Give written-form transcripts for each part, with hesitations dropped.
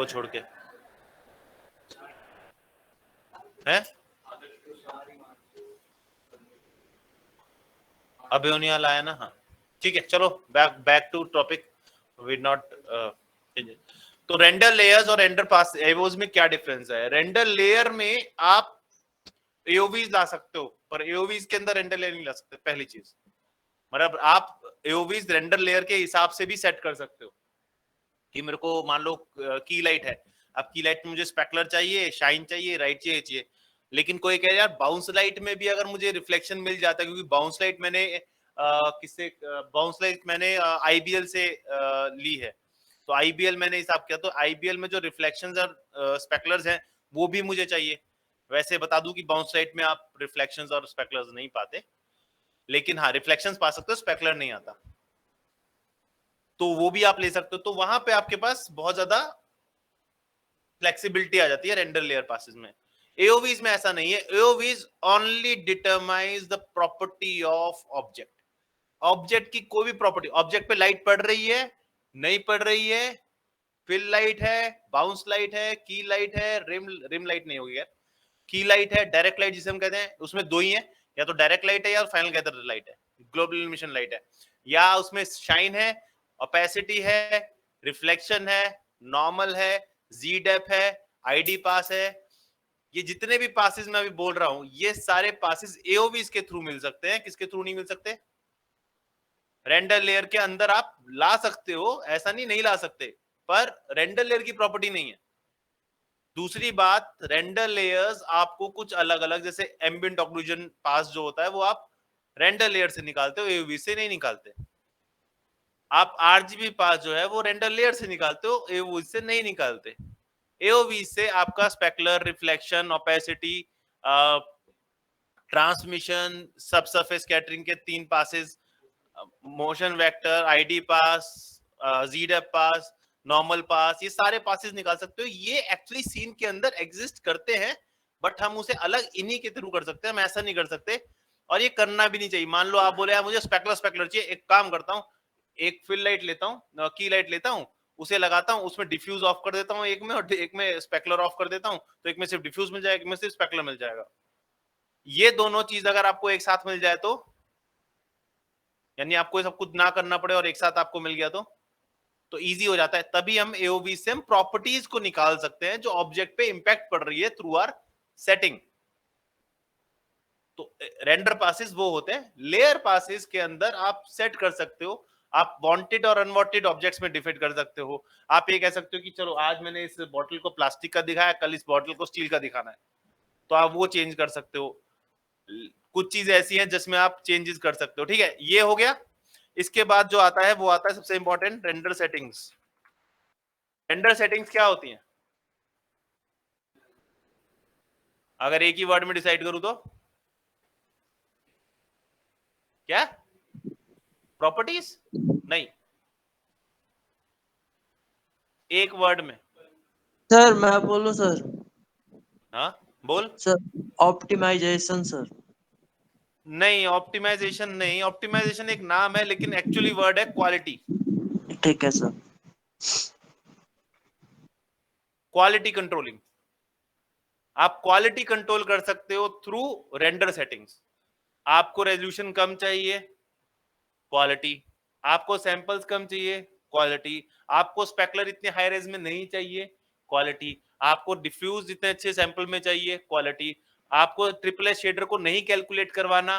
को छोड़ के है। अभियोनियाल आया ना, हाँ ठीक है, चलो back to topic, we not. तो रेंडर लेयर्स और रेंडर पास एओवीज में क्या डिफरेंस है? रेंडर लेयर में आप एओवीज ला सकते हो, पर एओवीज के अंदर रेंडर लेयर नहीं ला सकते, पहली चीज। मतलब आप एओवीज रेंडर लेयर के हिसाब से भी सेट कर सकते हो कि मेरे को मान लो की लाइट है, अब की लाइट में मुझे स्पेकलर चाहिए, शाइन चाहिए, राइट चाहिए, लेकिन कोई कह यार बाउंस लाइट में भी अगर मुझे रिफ्लेक्शन मिल जाता है, क्योंकि बाउंस लाइट मैंने किससे बाउंस लाइट मैंने आईबीएल से ली है, तो आईबीएल मैंने हिसाब किया, तो आईबीएल में जो रिफ्लेक्शंस और स्पेकलर्स हैं वो भी मुझे चाहिए। वैसे बता दूं कि बाउंस लाइट में आप रिफ्लेक्शंस और स्पेकलर्स नहीं पाते, लेकिन हाँ रिफ्लेक्शंस पा सकते हो, स्पेकलर नहीं आता, तो वो भी आप ले सकते हो। तो वहां पे आपके पास बहुत ज्यादा फ्लेक्सिबिलिटी आ जाती है रेंडर लेयर पासेस में। एओवीज में ऐसा नहीं है, AOVs only determines the property of object. Object की कोई भी प्रॉपर्टी, ऑब्जेक्ट पे लाइट पड़ रही है, नहीं पड़ रही है, फिल लाइट है, बाउंस लाइट है, की लाइट है, रिम लाइट नहीं होगी यार, की लाइट है, डायरेक्ट लाइट जिसे हम कहते हैं, उसमें दो ही है, या तो डायरेक्ट लाइट है या फाइनल गैदर लाइट है, ग्लोबल इल्यूमिनेशन लाइट है, या उसमें शाइन है, ओपेसिटी है, रिफ्लेक्शन है, नॉर्मल है, जी डेप है, आईडी पास है। ये जितने भी पासेस मैं अभी बोल रहा हूं, ये सारे पासेस एओवीज के थ्रू मिल सकते हैं, किसके थ्रू नहीं मिल सकते? रेंडर लेयर के अंदर आप ला सकते हो, ऐसा नहीं ला सकते, पर रेंडर लेयर की प्रॉपर्टी नहीं है। दूसरी बात, रेंडर लेयर्स आपको कुछ अलग अलग, जैसे एम्बिएंट ऑक्लूजन पास जो होता है वो आप रेंडर लेयर से निकालते हो, एओवी से नहीं निकालते। आप आरजीबी पास जो है वो रेंडर लेयर से निकालते हो, एओवी से नहीं निकालते। एओवी से आपका स्पेकुलर, रिफ्लेक्शन, ओपेसिटी, ट्रांसमिशन, सब सरफेस स्कैटरिंग के 3 passes, motion vector, ID pass, Z depth pass, normal pass, ये सारे पासेस निकाल सकते हो। ये एक्चुअली सीन के अंदर एग्जिस्ट करते हैं, बट हम उसे अलग इन्हीं के थ्रू कर सकते हैं, हम ऐसा नहीं कर सकते, और ये करना भी नहीं चाहिए। मान लो आप बोले यार मुझे स्पेकुलर चाहिए, एक काम करता हूँ, एक फिल लाइट लेता हूँ, की लाइट लेता हूँ, उसे लगाता हूँ, उसमें डिफ्यूज ऑफ कर देता हूँ एक में, और एक में स्पेकुलर ऑफ कर देता हूँ, तो एक में सिर्फ डिफ्यूज मिल जाएगा, एक में सिर्फ स्पेकुलर मिल जाएगा। ये दोनों चीज अगर आपको एक साथ मिल जाए तो, यानी आपको सब कुछ ना करना पड़े और एक साथ आपको मिल गया तो इजी हो जाता है। तभी हम एओवी से हम प्रॉपर्टीज को निकाल सकते हैं जो ऑब्जेक्ट पे इंपैक्ट पड़ रही है थ्रू आर सेटिंग। तो रेंडर पासेस वो होते हैं। लेयर पासेस के अंदर आप सेट कर सकते हो, आप वांटेड और अनवांटेड ऑब्जेक्ट्स में डिफाइन कर सकते हो। आप ये कह सकते हो कि चलो आज मैंने इस बॉटल को प्लास्टिक का दिखाया, कल इस बॉटल को स्टील का दिखाना है, तो आप वो चेंज कर सकते हो। कुछ चीजें ऐसी हैं जिसमें आप चेंजेस कर सकते हो। ठीक है, ये हो गया। इसके बाद जो आता है वो आता है सबसे important, render settings. Render settings क्या होती हैं? अगर एक ही वर्ड में डिसाइड करूं तो क्या? प्रॉपर्टीज? नहीं, एक वर्ड में। सर मैं बोलूं सर? हाँ बोल। Sir optimisation sir. नहीं, ऑप्टिमाइजेशन नहीं, ऑप्टिमाइजेशन एक नाम है, लेकिन एक्चुअली वर्ड है क्वालिटी। ठीक है सर। Quality controlling. आप क्वालिटी कंट्रोल कर सकते हो थ्रू रेंडर सेटिंग्स। आपको रेजोल्यूशन कम चाहिए, क्वालिटी। आपको सैंपल्स कम चाहिए, क्वालिटी। आपको स्पेकुलर इतने हाई रेज में नहीं चाहिए, क्वालिटी। आपको डिफ्यूज इतने अच्छे सैंपल में चाहिए, क्वालिटी। आपको ट्रिपल एस शेडर को नहीं कैलकुलेट करवाना,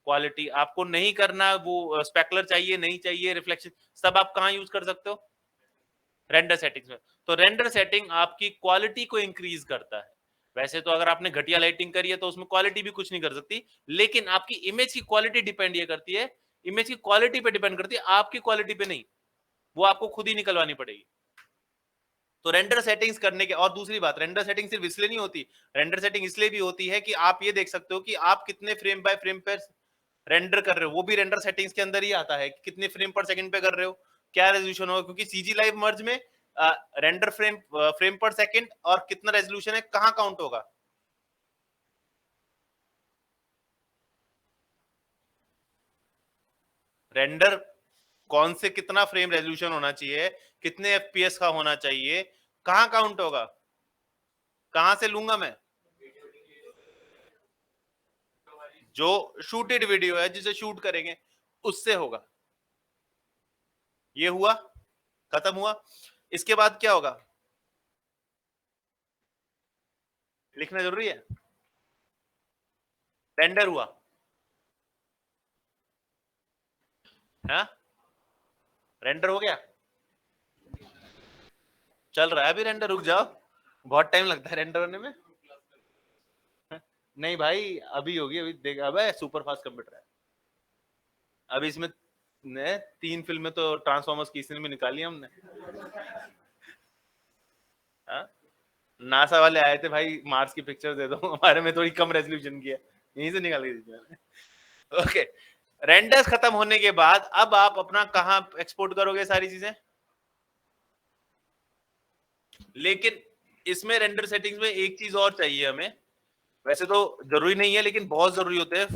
क्वालिटी। आपको नहीं करना वो स्पेकुलर चाहिए नहीं चाहिए, रिफ्लेक्शन, सब आप कहां यूज कर सकते हो? रेंडर सेटिंग्स में। तो रेंडर सेटिंग आपकी क्वालिटी को इंक्रीज करता है। वैसे तो अगर आपने घटिया लाइटिंग करी है तो उसमें क्वालिटी भी कुछ नहीं कर सकती, लेकिन आपकी इमेज की क्वालिटी डिपेंड ये करती है, इमेज की क्वालिटी पे डिपेंड करती है, आपकी क्वालिटी पे नहीं। वो आपको खुद ही निकलवानी पड़ेगी। तो रेंडर सेटिंग्स करने के, और दूसरी बात, रेंडर सेटिंग सिर्फ इसलिए नहीं होती, रेंडर सेटिंग इसलिए भी होती है कि आप ये देख सकते हो कि आप कितने फ्रेम बाय फ्रेम पर रेंडर कर रहे हो, वो भी रेंडर सेटिंग्स के अंदर ही आता है कि कितने फ्रेम पर सेकंड पे कर रहे हो, क्या रेजोल्यूशन होगा, क्योंकि सीजी लाइव मर्ज में रेंडर फ्रेम पर सेकंड और कितना रेजोल्यूशन है कहां काउंट होगा? रेंडर कौन से कितना फ्रेम रेजोल्यूशन होना चाहिए, कितने एफपीएस का होना चाहिए, कहां काउंट होगा, कहां से लूंगा मैं, जो शूटेड वीडियो है जिसे शूट करेंगे उससे होगा। ये हुआ, खत्म हुआ। इसके बाद क्या होगा, लिखना जरूरी है। रेंडर हुआ, हाँ रेंडर हो गया, चल रहा है अभी रेंडर, रुक जाओ, बहुत टाइम लगता है रेंडर होने में। नहीं भाई अभी होगी, अभी देख, अब सुपर फास्ट कंप्यूटर है अभी इसमें। ने 3 फिल्में तो ट्रांसफॉर्मर्स की इसमें निकाली हमने। हाँ? नासा वाले आए थे भाई, मार्स की पिक्चर दे दो, हमारे में थोड़ी कम रेजोल्यूशन की है, यहीं से निकाल के दी मैंने। ओके, रेंडर्स खत्म होने के बाद अब आप अपना कहां एक्सपोर्ट करोगे सारी चीजें, लेकिन इसमें रेंडर सेटिंग्स में एक चीज और चाहिए हमें, वैसे तो जरूरी नहीं है लेकिन बहुत जरूरी होते हैं,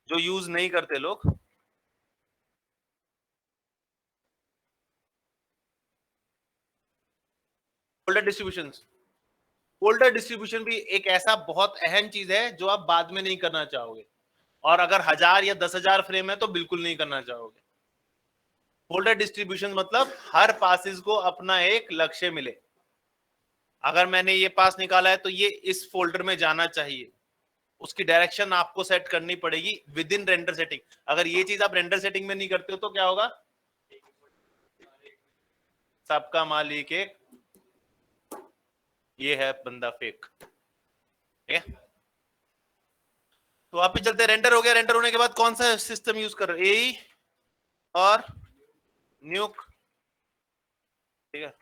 जो यूज नहीं करते लोग। फोल्डर डिस्ट्रीब्यूशन, फोल्डर डिस्ट्रीब्यूशन भी एक ऐसा बहुत अहम चीज है जो आप बाद में नहीं करना चाहोगे, और अगर 1000 या 10,000 फ्रेम है तो बिल्कुल नहीं करना चाहोगे। फोल्डर डिस्ट्रीब्यूशन मतलब हर पासिस को अपना एक लक्ष्य मिले, अगर मैंने ये पास निकाला है तो ये इस फोल्डर में जाना चाहिए, उसकी डायरेक्शन आपको सेट करनी पड़ेगी विद इन रेंडर सेटिंग। अगर ये चीज आप रेंडर सेटिंग में नहीं करते हो तो क्या होगा, सबका मालिक एक, ये है बंदा फेक। ठीक है, तो आप भी चलते, रेंडर हो गया, रेंडर होने के बाद कौन सा सिस्टम यूज कर रहे हो, एई और न्यूक। ठीक है,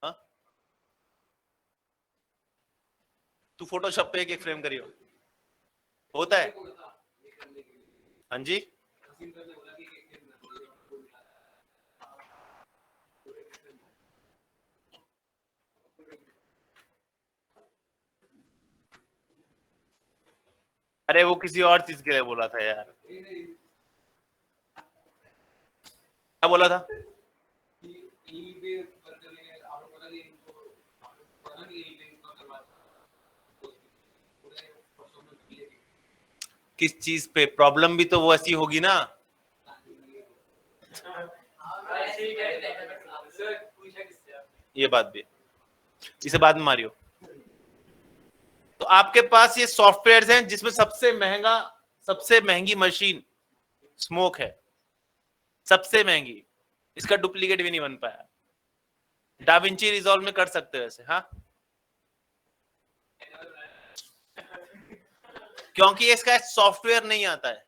हाँ तू फोटोशॉप पे एक फ्रेम करियो, होता है, हाँ जी। अरे वो किसी और चीज के लिए बोला था यार, क्या बोला था, किस चीज पे प्रॉब्लम भी तो वो ऐसी होगी ना, ये बात भी, इसे बाद में मारियो। तो आपके पास ये सॉफ्टवेयर हैं जिसमें सबसे महंगी मशीन स्मोक है, सबसे महंगी, इसका डुप्लीकेट भी नहीं बन पाया, डाविंची रिजॉल्व में कर सकते हो ऐसे, हाँ क्योंकि इसका सॉफ्टवेयर नहीं आता है,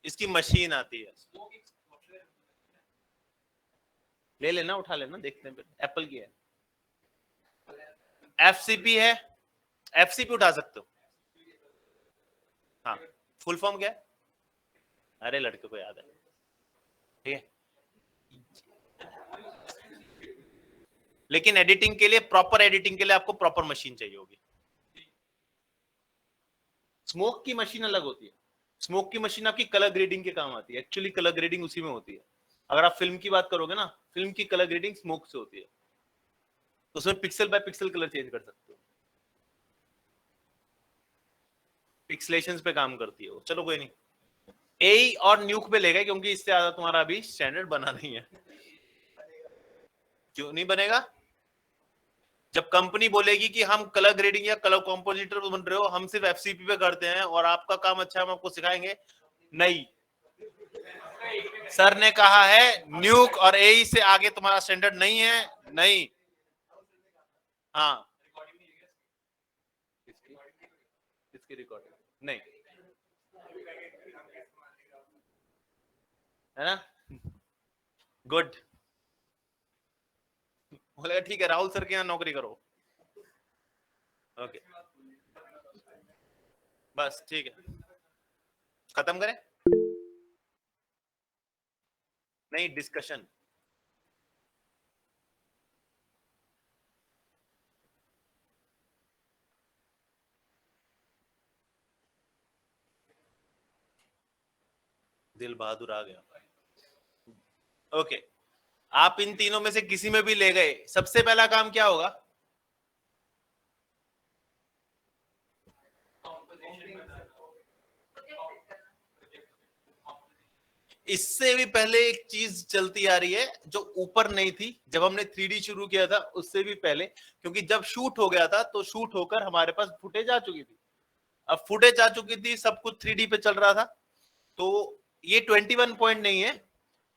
इसकी मशीन आती है। ले लेना, उठा लेना, देखते हैं एप्पल की है, एफसीपी है, एफसीपी उठा सकते हो। हाँ, फुल फॉर्म क्या है, अरे लड़के को याद है, ठीक है, लेकिन एडिटिंग के लिए, प्रॉपर एडिटिंग के लिए आपको प्रॉपर मशीन चाहिए होगी। स्मोक की मशीन अलग होती है, स्मोक की मशीन आपकी कलर ग्रेडिंग के काम आती है, एक्चुअली कलर ग्रेडिंग उसी में होती है। अगर आप फिल्म की बात करोगे ना, फिल्म की कलर ग्रेडिंग स्मोक से होती है, तो उसमें pixel by pixel colour change कर सकते हो, पिक्सलेशन पे काम करती है वो। चलो कोई नहीं, ए और न्यूक पे ले गए क्योंकि इससे ज्यादा तुम्हारा अभी स्टैंडर्ड बना नहीं है। क्यों नहीं बनेगा, जब कंपनी बोलेगी कि हम कलर ग्रेडिंग या कलर कॉम्पोजिटर बन रहे हो, हम सिर्फ एफसीपी पे करते हैं और आपका काम अच्छा है, हम आपको सिखाएंगे, नहीं, सर ने कहा है न्यूक और एई से आगे तुम्हारा स्टैंडर्ड नहीं है, नहीं, हाँ इसकी रिकॉर्डिंग नहीं है ना, गुड, बोलेगा ठीक है राहुल सर के यहाँ नौकरी करो, ओके बस ठीक है, खत्म करें, नहीं डिस्कशन, दिल बहादुर आ गया। ओके, आप इन तीनों में से किसी में भी ले गए, सबसे पहला काम क्या होगा? इससे भी पहले एक चीज चलती आ रही है जो ऊपर नहीं थी, जब हमने 3D शुरू किया था उससे भी पहले, क्योंकि जब शूट हो गया था तो शूट होकर हमारे पास फुटेज आ चुकी थी। अब फुटेज आ चुकी थी, सब कुछ 3D पे चल रहा था, तो ये 21 पॉइंट नहीं है,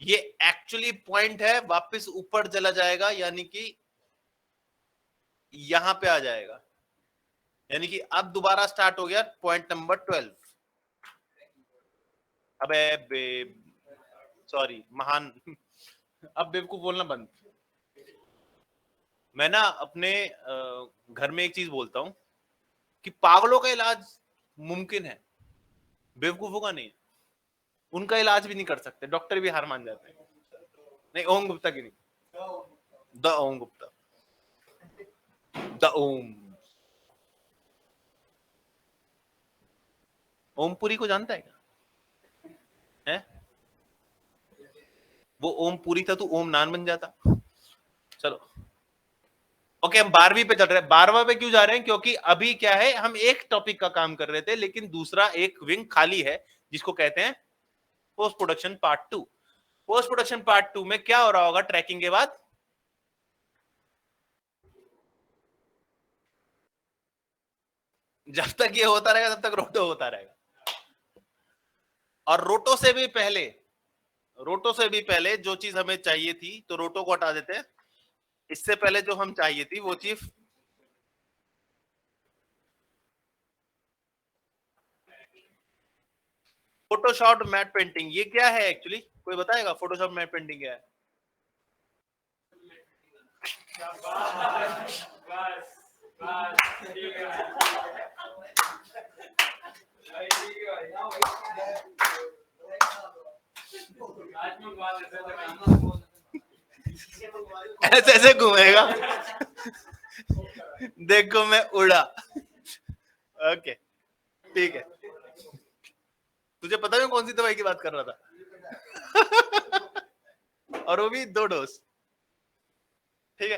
ये एक्चुअली पॉइंट है, वापस ऊपर चला जाएगा, यानी कि यहां पे आ जाएगा, यानी कि अब दोबारा स्टार्ट हो गया पॉइंट नंबर 12। अबे सॉरी, महान अब बेवकूफ बोलना बंद। मैं ना अपने घर में एक चीज बोलता हूं कि पागलों का इलाज मुमकिन है, बेवकूफों का नहीं। उनका इलाज भी नहीं कर सकते, डॉक्टर भी हार मान जाते हैं। नहीं, ओम गुप्ता की नहीं, द ओम गुप्ता, द ओमपुरी को जानता है क्या? है वो ओम पूरी था तो ओम नान बन जाता। चलो ओके, हम 12वीं पे चल रहे हैं। 12वां पे क्यों जा रहे हैं? क्योंकि अभी क्या है, हम एक टॉपिक का काम कर रहे थे, लेकिन दूसरा एक विंग खाली है जिसको कहते हैं post production part 2। Post production part 2 में क्या हो रहा होगा ट्रैकिंग के बाद? जब तक ये होता रहेगा तब तक रोटो होता रहेगा। और रोटो से भी पहले, रोटो से भी पहले जो चीज हमें चाहिए थी, तो रोटो को हटा देते हैं। इससे पहले जो हम चाहिए थी वो चीज फोटोशॉप मैट पेंटिंग। ये क्या है एक्चुअली, कोई बताएगा फोटोशॉप मैट पेंटिंग क्या है? ऐसे ऐसे घूमेगा देखो मैं उड़ा। ओके ठीक है, तुझे पता है कौन सी दवाई की बात कर रहा था? और वो भी 2 डोज। ठीक है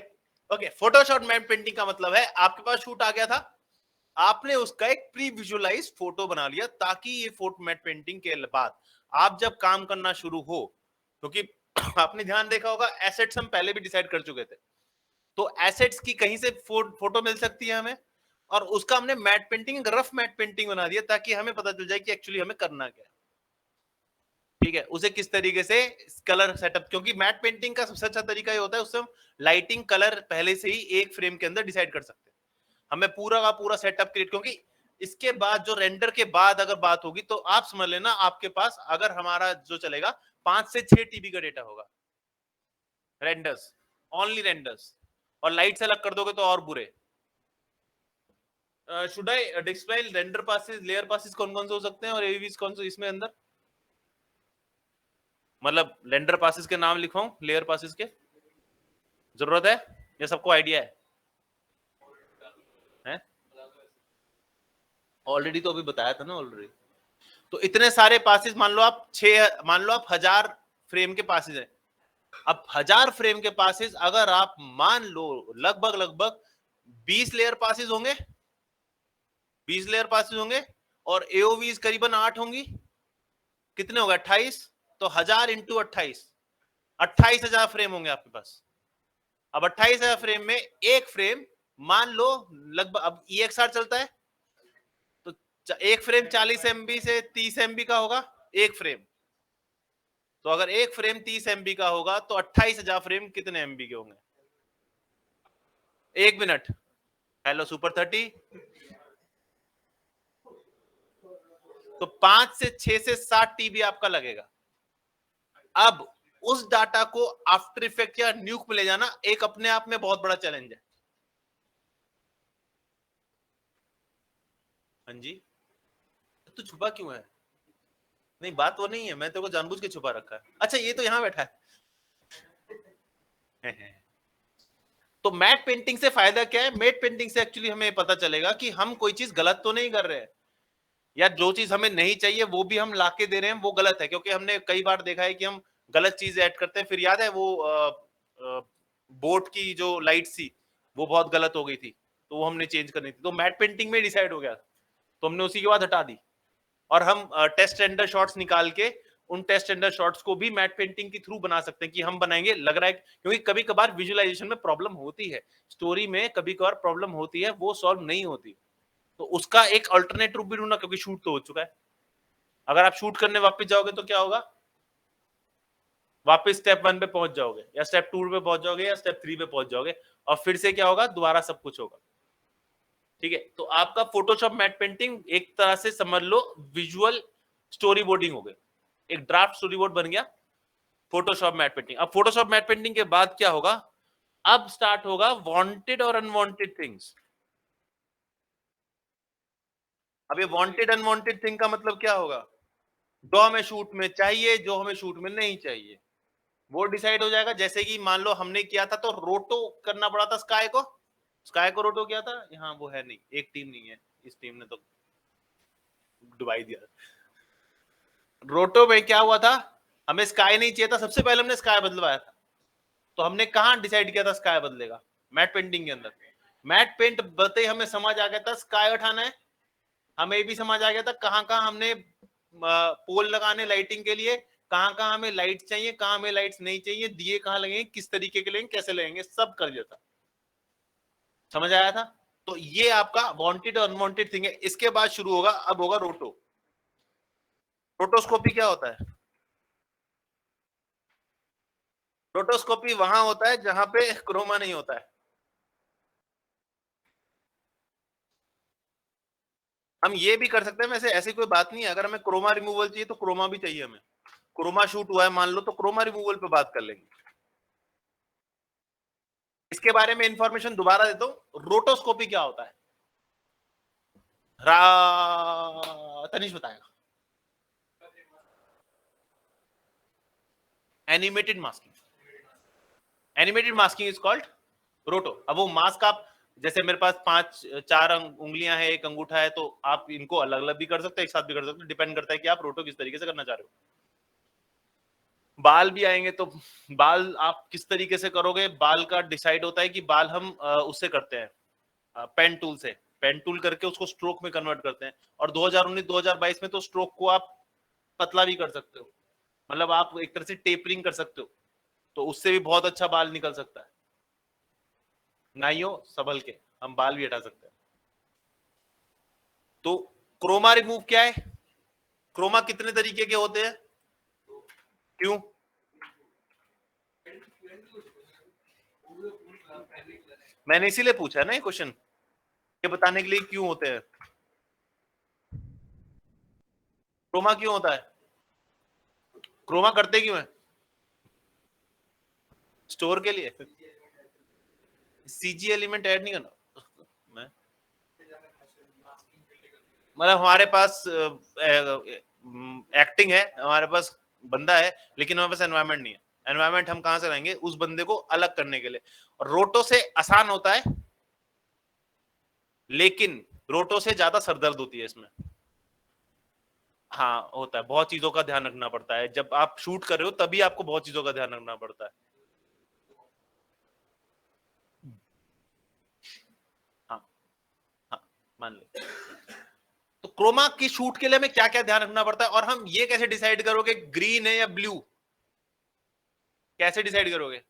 ओके, फोटोशॉप मैट पेंटिंग का मतलब है आपके पास शूट आ गया था, आपने उसका एक प्री विजुअलाइज फोटो बना लिया, ताकि ये फोटो मैट पेंटिंग के बाद आप जब काम करना शुरू हो, क्योंकि आपने ध्यान देखा होगा एसेट्स हम पहले भी डिसाइड कर चुके थे, तो एसेट्स की कहीं से फोटो मिल सकती है हमें, और उसका हमने matte painting, rough matte painting बना दिया, ताकि हमें पता चल जाए कि एक्चुअली हमें करना क्या है। ठीक है, उसे किस तरीके से कलर सेटअप, क्योंकि मैट पेंटिंग का सबसे अच्छा तरीका ये होता है, उससे हम लाइटिंग कलर पहले से ही एक फ्रेम के अंदर डिसाइड कर सकते हैं, हमें पूरा का पूरा सेटअप क्रिएट, क्योंकि इसके बाद जो रेंडर के बाद अगर बात होगी तो आप समझ लेना आपके पास अगर हमारा जो चलेगा 5 से 6 टीबी का डेटा होगा, रेंडर्स, ओनली रेंडर्स, और लाइट से अलग कर दोगे तो और बुरे। Should I display render passes, layer passes कौन कौन से हो सकते हैं और एवीज कौन से इसमें अंदर, मतलब रेंडर पासेस के नाम लिखवाऊं, लेयर पासेस के जरूरत है या सबको आइडिया है? ऑलरेडी तो अभी बताया था ना ऑलरेडी। तो इतने सारे पासेस, मान लो आप 1000 फ्रेम के पासेस है। अब 1000 फ्रेम के पासेस अगर आप मान लो लगभग लगभग 20 लेयर पासेस होंगे, 20 लेयर पासेस होंगे, और एओवीज करीबन 8 होंगी, कितने होगा 28, तो 1000 इंटू 28,000 फ्रेम होंगे आपके पास। अब 28,000 फ्रेम में एक फ्रेम मान लो लगभग, अब EXR चलता है तो एक फ्रेम 40 MB से 30 MB का होगा एक फ्रेम, तो अगर एक फ्रेम 30 MB का होगा तो 28,000 फ्रेम कितने MB के होंगे? 1 मिनट, हेलो सुपर 30, तो 5 से 6 से 7 TB आपका लगेगा। अब उस डाटा को आफ्टर इफेक्ट या न्यूक में ले जाना एक अपने आप में बहुत बड़ा चैलेंज है। हाँ जी, तू छुपा क्यों है? नहीं बात वो नहीं है, मैं तेरे को जानबूझ के छुपा रखा है। अच्छा ये तो यहां बैठा है। तो मैट पेंटिंग से फायदा क्या है? मैट पेंटिंग से एक्चुअली हमें पता चलेगा कि हम कोई चीज गलत तो नहीं कर रहे हैं, या जो चीज हमें नहीं चाहिए वो भी हम लाके दे रहे हैं वो गलत है, क्योंकि हमने कई बार देखा है कि हम गलत चीज ऐड करते हैं। फिर याद है वो बोट की जो लाइट थी वो बहुत गलत हो गई थी, तो वो हमने चेंज करनी थी, तो मैट पेंटिंग में डिसाइड हो गया, तो हमने उसी के बाद हटा दी। और हम टेस्ट रेंडर शॉट्स निकाल के उन टेस्ट रेंडर शॉट्स को भी मैट पेंटिंग के थ्रू बना सकते हैं कि हम बनाएंगे, लग रहा है, क्योंकि कभी कभार विजुअलाइजेशन में प्रॉब्लम होती है, स्टोरी में कभी कभार प्रॉब्लम होती है, वो सॉल्व नहीं होती, तो उसका एक अल्टरनेट रूप भी ढूंढना, क्योंकि शूट तो हो चुका है। अगर आप शूट करने वापस जाओगे तो क्या होगा, वापस स्टेप 1 पे पहुंच जाओगे, या स्टेप 2 पे पहुंच जाओगे, या स्टेप 3 पे पहुंच जाओगे, और फिर से क्या होगा, दोबारा सब कुछ होगा। ठीक है, तो आपका फोटोशॉप मैट पेंटिंग एक तरह से समझ लो विजुअल स्टोरी बोर्डिंग हो गई, एक ड्राफ्ट स्टोरी बोर्ड बन गया फोटोशॉप मैट पेंटिंग। अब फोटोशॉप मैट पेंटिंग के बाद क्या होगा, अब स्टार्ट होगा वांटेड और अनवांटेड थिंग्स। अब ये वांटेड अनवांटेड थिंग का मतलब क्या होगा, जो हमें शूट में चाहिए, जो हमें शूट में नहीं चाहिए, वो डिसाइड हो जाएगा। जैसे कि मान लो हमने किया था तो रोटो करना पड़ा था स्काई को, स्काई को रोटो किया था, यहाँ वो है नहीं, एक टीम नहीं है, इस टीम ने तो डुबाई दिया। रोटो में क्या हुआ था, हमें स्काई नहीं चाहिए था, सबसे पहले हमने स्काई बदलवाया था, तो हमने कहां डिसाइड किया था स्काई बदलेगा, मैट पेंटिंग के अंदर। मैट पेंट बदलते ही हमें समझ आ गया था स्काई उठाना है, हमें भी समझ आ गया था कहां कहां हमने पोल लगाने लाइटिंग के लिए, कहां कहां हमें लाइट चाहिए, कहां हमें लाइट्स नहीं चाहिए, दिए कहां लगेंगे, किस तरीके के लगेंगे, कैसे लगेंगे, सब कर दिया था। समझ आया था। तो ये आपका वांटेड और अनवांटेड थिंग है। इसके बाद शुरू होगा, अब होगा रोटो। रोटोस्कोपी क्या होता है, रोटोस्कोपी वहां होता है जहां पे क्रोमा नहीं होता है। हम ये भी कर सकते हैं वैसे, ऐसी कोई बात नहीं है, अगर हमें क्रोमा रिमूवल चाहिए तो क्रोमा भी चाहिए हमें, क्रोमा शूट हुआ है मान लो, तो क्रोमा रिमूवल पे बात कर लेंगे। इसके बारे में इंफॉर्मेशन दोबारा देता हूं, रोटोस्कोपी क्या होता है, तनिष बताएगा। Animated masking, animated masking is called रोटो। अब वो मास्क आप, जैसे मेरे पास 4 उंगलियां हैं, एक अंगूठा है, तो आप इनको अलग अलग भी कर सकते हो, एक साथ भी कर सकते हो, डिपेंड करता है कि आप रोटो किस तरीके से करना चाह रहे हो। बाल भी आएंगे, तो बाल आप किस तरीके से करोगे, बाल का डिसाइड होता है कि बाल हम उससे करते हैं पेन टूल से, पेन टूल करके उसको स्ट्रोक में कन्वर्ट करते हैं, और 2019-2022 में तो स्ट्रोक को आप पतला भी कर सकते हो, मतलब आप एक तरह से टेपरिंग कर सकते हो, तो उससे भी बहुत अच्छा बाल निकल सकता है, नाइयो संभल के हम बाल भी हटा सकते हैं। तो क्रोमा रिमूव क्या है, क्रोमा कितने तरीके के होते हैं, क्यों, मैंने इसीलिए पूछा है ना ये क्वेश्चन, ये बताने के लिए क्यों होते हैं, क्रोमा क्यों होता है, क्रोमा करते क्यों है, स्टोर के लिए, सीजी एलिमेंट ऐड नहीं करना मैं, मतलब हमारे पास एक्टिंग है, हमारे पास बंदा है, लेकिन हमारे पास एनवायरमेंट नहीं है, एनवायरमेंट हम कहां से लाएंगे उस बंदे को अलग करने के लिए। और रोटो से आसान होता है, लेकिन रोटो से ज्यादा सरदर्द होती है इसमें। हाँ होता है, बहुत चीजों का ध्यान रखना पड़ता है, जब आप शूट कर रहे हो तभी आपको बहुत चीजों का ध्यान रखना पड़ता है। हाँ, हाँ, मान ले, तो क्रोमा की शूट के लिए हमें क्या क्या ध्यान रखना पड़ता है, और हम ये कैसे डिसाइड करोगे ग्रीन है या ब्लू, कैसे डिसाइड करोगे,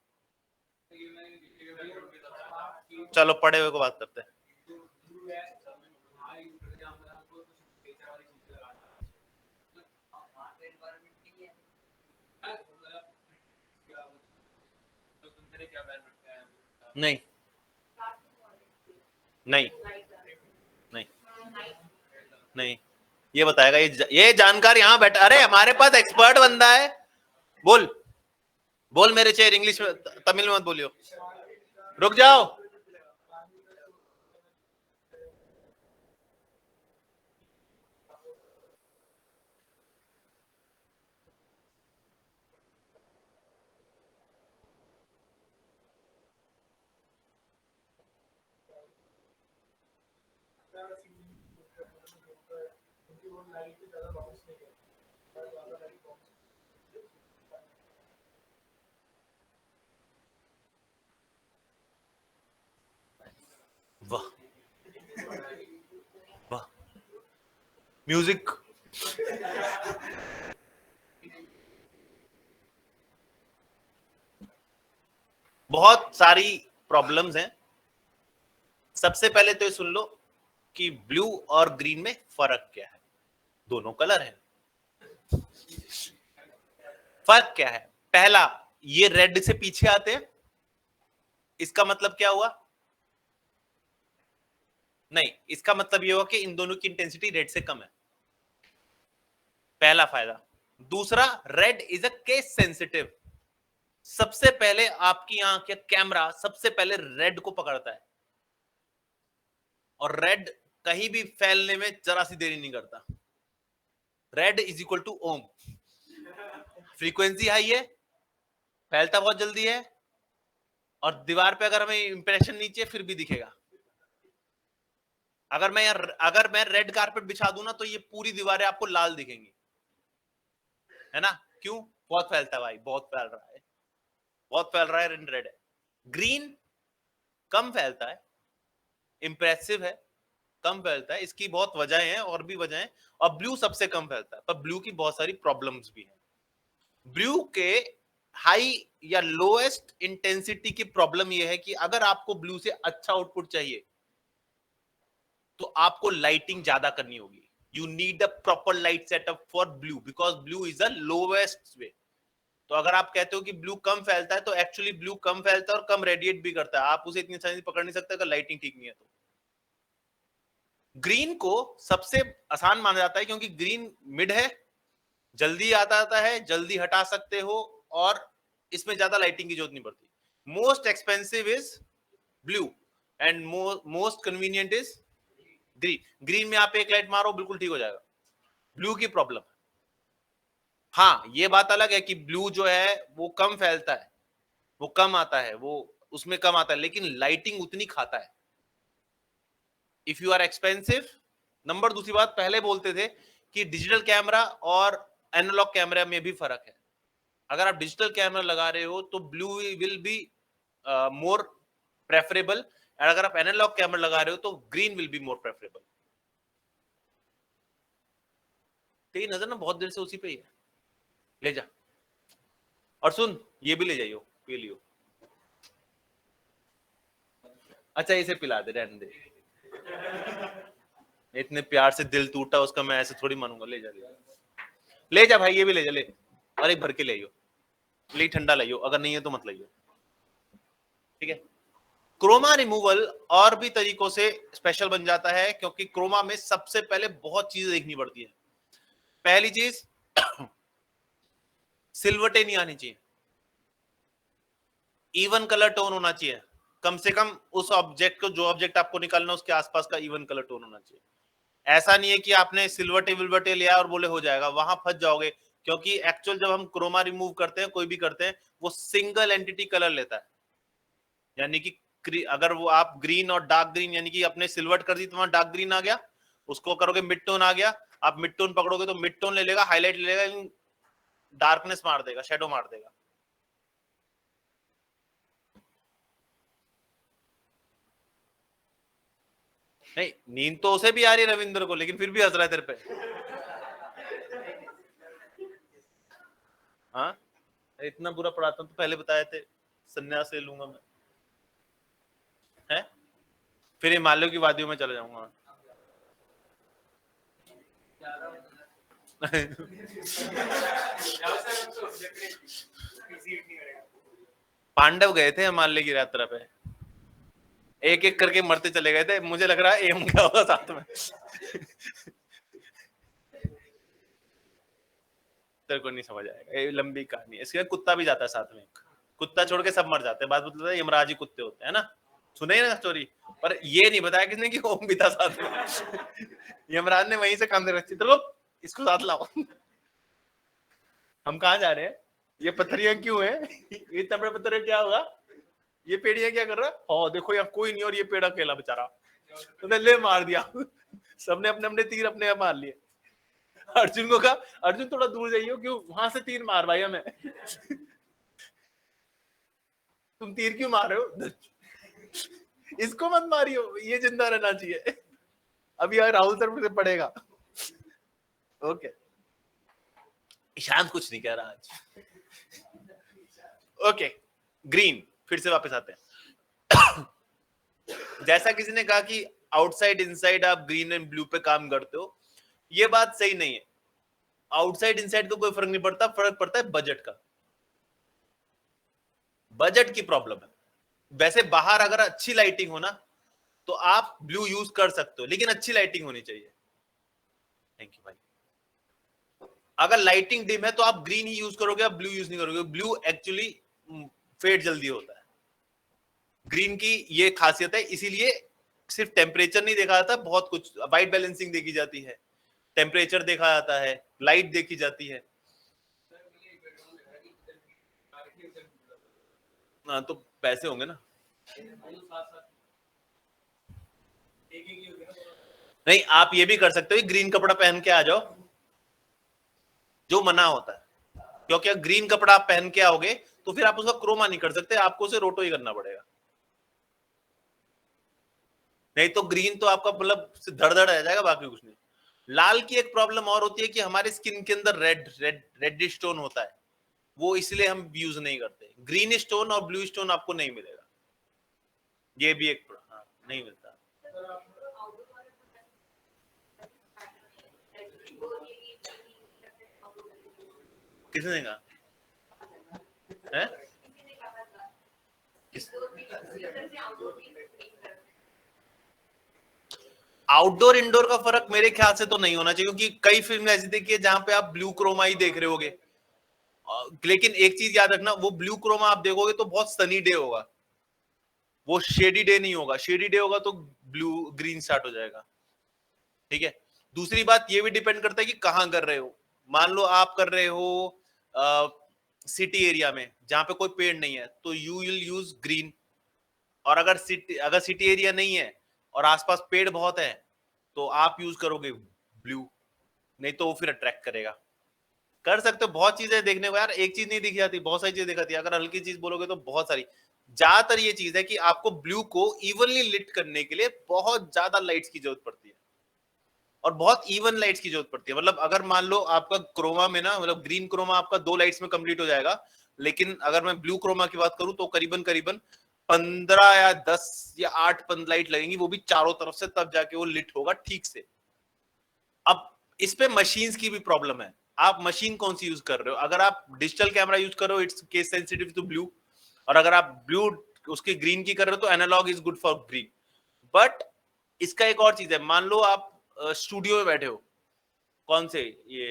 चलो पढ़े हुए को बात करते हैं। नहीं, नहीं, नहीं, नहीं, ये बताएगा, ये जानकार यहाँ बैठा, अरे हमारे पास एक्सपर्ट बंदा है। बोल, बोल मेरे चेयर, इंग्लिश में, तमिल में मत बोलियो, रुक जाओ। म्यूजिक। बहुत सारी प्रॉब्लम्स हैं। सबसे पहले तो ये सुन लो कि ब्लू और ग्रीन में फर्क क्या है। दोनों कलर हैं, फर्क क्या है? पहला, ये रेड से पीछे आते हैं, इसका मतलब क्या हुआ? नहीं, इसका मतलब ये हुआ कि इन दोनों की इंटेंसिटी रेड से कम है, पहला फायदा। दूसरा, red is a case sensitive. सबसे पहले आपकी आंख या कैमरा सबसे पहले रेड को पकड़ता है, और रेड कहीं भी फैलने में जरा सी देरी नहीं करता। रेड इज इक्वल टू ओम। फ्रीक्वेंसी हाई है, फैलता बहुत जल्दी है, और दीवार पे अगर हमें इंप्रेशन नीचे फिर भी दिखेगा। अगर मैं रेड कारपेट बिछा दूं ना, तो ये पूरी दीवारें आपको लाल दिखेंगी, है ना? क्यों? बहुत फैलता है भाई, बहुत फैल रहा है, बहुत फैल रहा है। रेड है। ग्रीन कम फैलता है, इंप्रेसिव है, कम फैलता है। इसकी बहुत वजहें हैं, और भी वजहें। और ब्लू सबसे कम फैलता है, पर ब्लू की बहुत सारी प्रॉब्लम्स भी हैं। ब्लू के हाई या लोएस्ट इंटेंसिटी की प्रॉब्लम यह है कि अगर आपको ब्लू से अच्छा आउटपुट चाहिए तो आपको लाइटिंग ज्यादा करनी होगी। You need a proper light setup for blue, because blue is the lowest way. तो अगर आप कहते हो कि ब्लू कम फैलता है, तो एक्चुअली ब्लू कम फैलता है और कम रेडिएट भी करता है। आप उसे इतनी आसानी से पकड़ नहीं सकते अगर लाइटिंग ठीक नहीं है तो। ग्रीन को सबसे आसान माना जाता है क्योंकि ग्रीन मिड है, जल्दी आता है, जल्दी हटा सकते हो, और इसमें ज्यादा लाइटिंग की जरूरत नहीं पड़ती। Most expensive is blue and most convenient is green. Green में आप एक लाइट मारो बिल्कुल ठीक हो जाएगा। ब्लू की प्रॉब्लम। हाँ, ये बात अलग है कि ब्लू जो है वो कम फैलता है, वो कम आता है, वो उसमें कम आता है, लेकिन लाइटिंग उतनी खाता है। If you are expensive. Number दूसरी बात, पहले बोलते थे कि डिजिटल कैमरा और एनालॉग कैमरा में भी फर्क है। अगर आप डिजिटल कैमरा लगा रहे हो तो blue will be more preferable, और अगर आप एनालॉग कैमरा लगा रहे हो तो green will be more preferable. तेरी नजर ना बहुत देर से उसी पे ही है, ले जा। और सुन, ये भी ले जाइयो, पी लियो। अच्छा, इसे पिला दे, रहने दे। इतने प्यार से दिल टूटा उसका, मैं ऐसे थोड़ी मानूंगा। ले जा, ले जा भाई, ये भी ले जा, ले। और एक भर के ले आइयो, ले ठंडा लाइयो, अगर नहीं है तो मत लाइयो, ठीक है? क्रोमा रिमूवल और भी तरीकों से स्पेशल बन जाता है, क्योंकि क्रोमा में सबसे पहले बहुत चीजें देखनी पड़ती है। पहली चीज, सिल्वरटे नहीं आनी चाहिए, इवन कलर टोन होना चाहिए। कम से कम उस ऑब्जेक्ट को, जो ऑब्जेक्ट आपको निकालना है, उसके आसपास का इवन कलर टोन होना चाहिए। ऐसा नहीं है कि आपने सिल्वरटे विल्वरटे लिया और बोले हो जाएगा, वहां फंस जाओगे। क्योंकि एक्चुअल जब हम क्रोमा रिमूव करते हैं, कोई भी करते हैं, वो सिंगल एंटिटी कलर लेता है। यानी कि अगर वो आप ग्रीन और डार्क ग्रीन, यानी कि अपने सिल्वर्ट कर दी तो वहां डार्क ग्रीन आ गया, उसको करोगे मिड टोन आ गया, आप मिड टोन पकड़ोगे तो मिड टोन ले लेगा, हाईलाइट ले लेगा, डार्कनेस मार देगा, शेडो मार देगा। नहीं, नींद तो उसे भी आ रही है रविंद्र को, लेकिन फिर भी हंस रहा है तेरे पे। हाँ, इतना बुरा पढ़ाता हूं तो पहले बताए थे, संन्यास ले लूंगा मैं, है? फिर हिमालय की वादियों में चला जाऊंगा। पांडव गए थे हिमालय की यात्रा पे, एक एक करके मरते चले गए थे। मुझे लग रहा है एम क्या होगा साथ में। तेरे को नहीं समझ आएगा, ये लंबी कहानी है। इसके कुत्ता भी जाता है साथ में, कुत्ता छोड़ के सब मर जाते हैं। बात बतलाता है, यमराज ही कुत्ते होते हैं ना, सुने ना स्टोरी। पर ये नहीं बताया किसने कि ओम भी था साथ में। यमराज ने वहीं से काम दे रखी, तो इसको साथ लाओ। हम कहाँ जा रहे हैं? ये पत्थरियां क्यों है? ये तबड़े पत्थर क्या होगा? ये पेड़िया क्या कर रहा है? हाँ देखो, यहाँ कोई नहीं और ये पेड़ अकेला बेचारा, तो ले मार दिया। सबने अपने अपने तीर अपने आप मार लिए। अर्जुन को कहा, अर्जुन थोड़ा दूर जाइए, क्यों वहां से तीर मार भाई हमें। तुम तीर क्यों मार रहे हो? इसको मत मारियो, ये जिंदा रहना चाहिए। अभी यार राहुल सर मुझे पड़ेगा। ओके, ईशान कुछ नहीं कह रहा आज। ओके, ग्रीन, फिर से वापस आते हैं। जैसा किसी ने कहा कि आउटसाइड इनसाइड आप ग्रीन एंड ब्लू पे काम करते हो, ये बात सही नहीं है। आउटसाइड इनसाइड को कोई फर्क नहीं पड़ता, फर्क पड़ता है बजट का। बजट की प्रॉब्लम है। वैसे बाहर अगर अच्छी लाइटिंग हो ना तो आप ब्लू यूज कर सकते हो, लेकिन अच्छी लाइटिंग होनी चाहिए। थैंक यू भाई। अगर लाइटिंग डिम है तो आप ग्रीन ही यूज करोगे, आप ब्लू यूज नहीं करोगे। ब्लू एक्चुअली फेड जल्दी होता है। ग्रीन की ये खासियत है, इसीलिए सिर्फ टेम्परेचर नहीं देखा जाता, बहुत कुछ वाइट बैलेंसिंग देखी जाती है, टेम्परेचर देखा जाता है, लाइट देखी जाती है। हाँ तो पैसे होंगे ना। नहीं, आप ये भी कर सकते हो, ग्रीन कपड़ा पहन के आ जाओ, जो मना होता है। क्योंकि अगर ग्रीन कपड़ा आप पहन के आओगे तो फिर आप उसका क्रोमा नहीं कर सकते, आपको उसे रोटो ही करना पड़ेगा। नहीं तो ग्रीन तो आपका मतलब धड़ धड़ रह जाएगा, बाकी कुछ नहीं। लाल की एक प्रॉब्लम और होती है कि हमारे स्किन के अंदर रेड स्टोन होता है, वो इसलिए हम यूज नहीं करते। ग्रीन स्टोन और ब्लू स्टोन आपको नहीं मिलेगा, ये भी एक नहीं मिलता। किसने कहा है? आउटडोर इंडोर का फर्क मेरे ख्याल से तो नहीं होना चाहिए, क्योंकि कई फिल्म ऐसी देखी है जहां पे आप ब्लू क्रोमा ही देख रहे होगे। लेकिन एक चीज याद रखना, वो ब्लू क्रोमा आप देखोगे तो बहुत सनी डे होगा, वो शेडी डे नहीं होगा। शेडी डे होगा तो ब्लू ग्रीन स्टार्ट हो जाएगा। ठीक है। दूसरी बात ये भी डिपेंड करता है कि कहां कर रहे हो। मान लो आप कर रहे हो सिटी एरिया में जहां पे कोई पेड़ नहीं है, तो यू विल यूज ग्रीन। और अगर सिटी एरिया नहीं है और आसपास पेड़ बहुत है तो आप यूज करोगे ब्लू, नहीं तो वो फिर अट्रैक्ट करेगा। कर सकते हो बहुत चीजें देखने को यार, एक चीज नहीं दिखी जाती, बहुत सारी चीजें दिखाती है। अगर हल्की चीज बोलोगे तो बहुत सारी। ज्यादातर ये चीज है कि आपको ब्लू को इवनली लिट करने के लिए बहुत ज्यादा लाइट्स की जरूरत पड़ती है, और बहुत इवन लाइट्स की जरूरत पड़ती है। मतलब अगर मान लो आपका क्रोमा में ना, मतलब ग्रीन क्रोमा आपका 2 लाइट्स में कंप्लीट हो जाएगा, लेकिन अगर मैं ब्लू क्रोमा की बात करूं तो करीबन करीबन 15 या 10 या 8 लाइट लगेंगी, वो भी चारों तरफ से, तब जाके वो लिट होगा ठीक से। अब इस पे मशीन्स की भी प्रॉब्लम है, आप मशीन कौन सी यूज कर रहे हो। अगर आप डिजिटल कैमरा यूज कर रहे हो, it's case sensitive to blue. और अगर आप ब्लू उसके ग्रीन की कर रहे हो तो analogue is good for green. But इसका एक और चीज है, मान लो आप स्टूडियो में बैठे हो, कौन से ये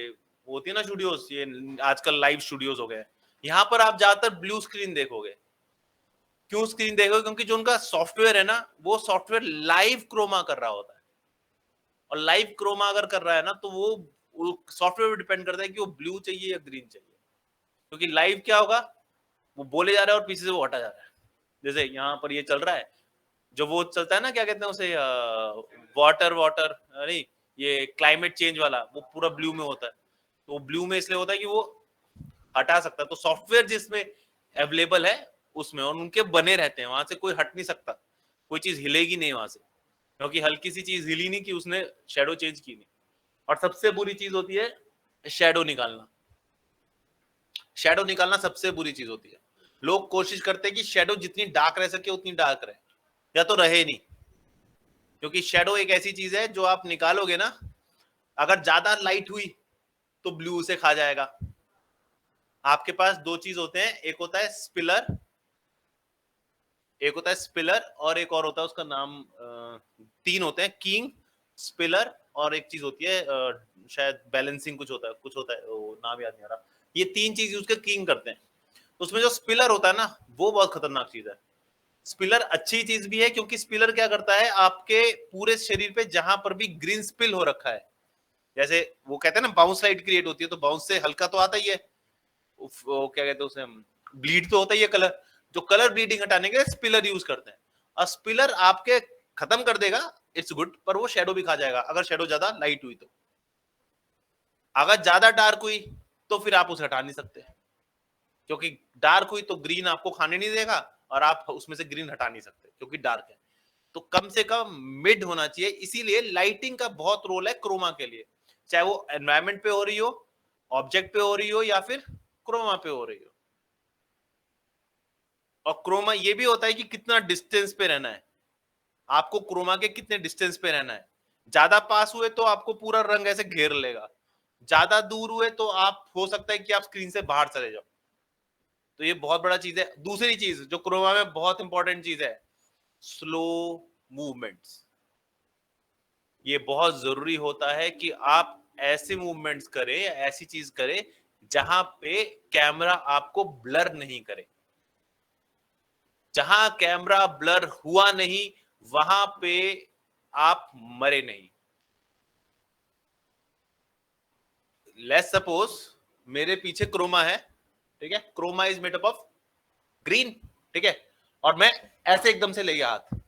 होती है ना स्टूडियोज, ये आजकल लाइव स्टूडियोज हो गए, यहाँ पर आप ज्यादातर ब्लू स्क्रीन देखोगे। क्यों स्क्रीन देखोगे? क्योंकि जो उनका सॉफ्टवेयर है ना, वो सॉफ्टवेयर लाइव क्रोमा कर रहा होता है। और लाइव क्रोमा अगर कर रहा है ना, तो वो सॉफ्टवेयर पे डिपेंड करता है कि वो ब्लू चाहिए या ग्रीन चाहिए। क्योंकि लाइव क्या होगा, वो बोले जा रहा है और पीछे से वो हटा जा रहा है। जैसे यहाँ पर ये चल रहा है, जो वो चलता है ना, क्या कहते हैं उसे, वाटर वाटर नहीं, ये क्लाइमेट चेंज वाला, वो पूरा ब्लू में होता है। तो वो ब्लू में इसलिए होता है कि वो हटा सकता है। तो सॉफ्टवेयर जिसमें अवेलेबल है उसमें, और उनके बने रहते हैं, वहां से कोई हट नहीं सकता, कोई चीज हिलेगी नहीं वहां से, क्योंकि हल्की सी चीज हिली नहीं कि उसने शेडो चेंज की नहीं। और सबसे बुरी चीज होती है शेडो निकालना। शेडो निकालना सबसे बुरी चीज होती है। लोग कोशिश करते हैं कि शेडो जितनी डार्क रह सके उतनी डार्क रहे, या तो रहे नहीं। क्योंकि शेडो एक ऐसी चीज है जो आप निकालोगे ना, अगर ज्यादा लाइट हुई तो ब्लू उसे खा जाएगा। आपके पास दो चीज होते हैं, एक होता है स्पिलर, एक होता है स्पिलर, और एक और होता है, उसका नाम तीन होते हैं, किंग, स्पिलर, और एक चीज होती है शायद बैलेंसिंग कुछ होता है, वो नाम याद नहीं आ रहा। ये तीन चीज यूज कर किंग करते हैं। तो उसमें जो स्पिलर होता है ना, वो बहुत खतरनाक चीज है। स्पिलर अच्छी चीज भी है, क्योंकि स्पिलर क्या करता है, आपके पूरे शरीर पे जहां पर भी ग्रीन स्पिल हो रखा है, जैसे वो कहते हैं ना बाउंस लाइट क्रिएट होती है, तो बाउंस से हल्का तो आता ही है, वो क्या कहते हैं उसे, ब्लीड तो होता ही है कलर। जो कलर ब्लीडिंग हटाने के लिए स्पिलर यूज करते हैं। और स्पिलर आपके खत्म कर देगा, इट्स गुड, पर वो शेडो भी खा जाएगा अगर शेडो ज्यादा लाइट हुई तो। अगर ज्यादा डार्क हुई तो फिर आप उसे हटा नहीं सकते, क्योंकि डार्क हुई तो ग्रीन आपको खाने नहीं देगा, और आप उसमें से ग्रीन हटा नहीं सकते क्योंकि डार्क है। तो कम से कम मिड होना चाहिए, इसीलिए लाइटिंग का बहुत रोल है क्रोमा के लिए। चाहे वो एनवायरमेंट पे हो रही हो, ऑब्जेक्ट पे हो रही हो, या फिर क्रोमा पे हो रही हो। और क्रोमा ये भी होता है कि कितना डिस्टेंस पे रहना है, आपको क्रोमा के कितने डिस्टेंस पे रहना है। ज्यादा पास हुए तो आपको पूरा रंग ऐसे घेर लेगा, ज्यादा दूर हुए तो आप हो सकता है कि आप स्क्रीन से बाहर चले जाओ। तो ये बहुत बड़ा चीज है। दूसरी चीज जो क्रोमा में बहुत इंपॉर्टेंट चीज है, स्लो मूवमेंट्स। ये बहुत जरूरी होता है कि आप ऐसे मूवमेंट्स करें, ऐसी चीज करें जहां पे कैमरा आपको ब्लर नहीं करे। जहां कैमरा ब्लर हुआ नहीं वहां पे आप मरे नहीं। लेट्स सपोज मेरे पीछे क्रोमा है, ठीक है, chroma is made up of green, ठीक है, और मैं ऐसे एकदम से ले गया हाथ,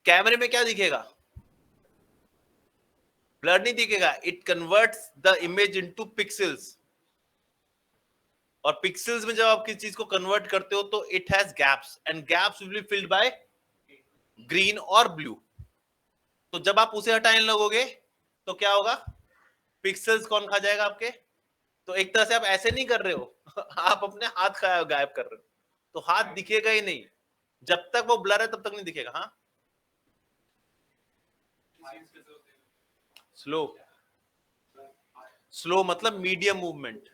कैमरे में क्या दिखेगा? ब्लर नहीं दिखेगा, it converts the image into pixels. और पिक्सेल्स में जब आप किसी चीज को कन्वर्ट करते हो तो it has gaps, and gaps will be filled by green और ब्लू। तो जब आप उसे हटाने लगोगे तो क्या होगा? पिक्सेल्स कौन खा जाएगा आपके? तो एक तरह से आप ऐसे नहीं कर रहे हो आप अपने हाथ गायब कर रहे हो, तो हाथ दिखेगा ही नहीं। जब तक वो ब्लर है तब तक नहीं दिखेगा। हाँ, स्लो, स्लो मतलब मीडियम मूवमेंट।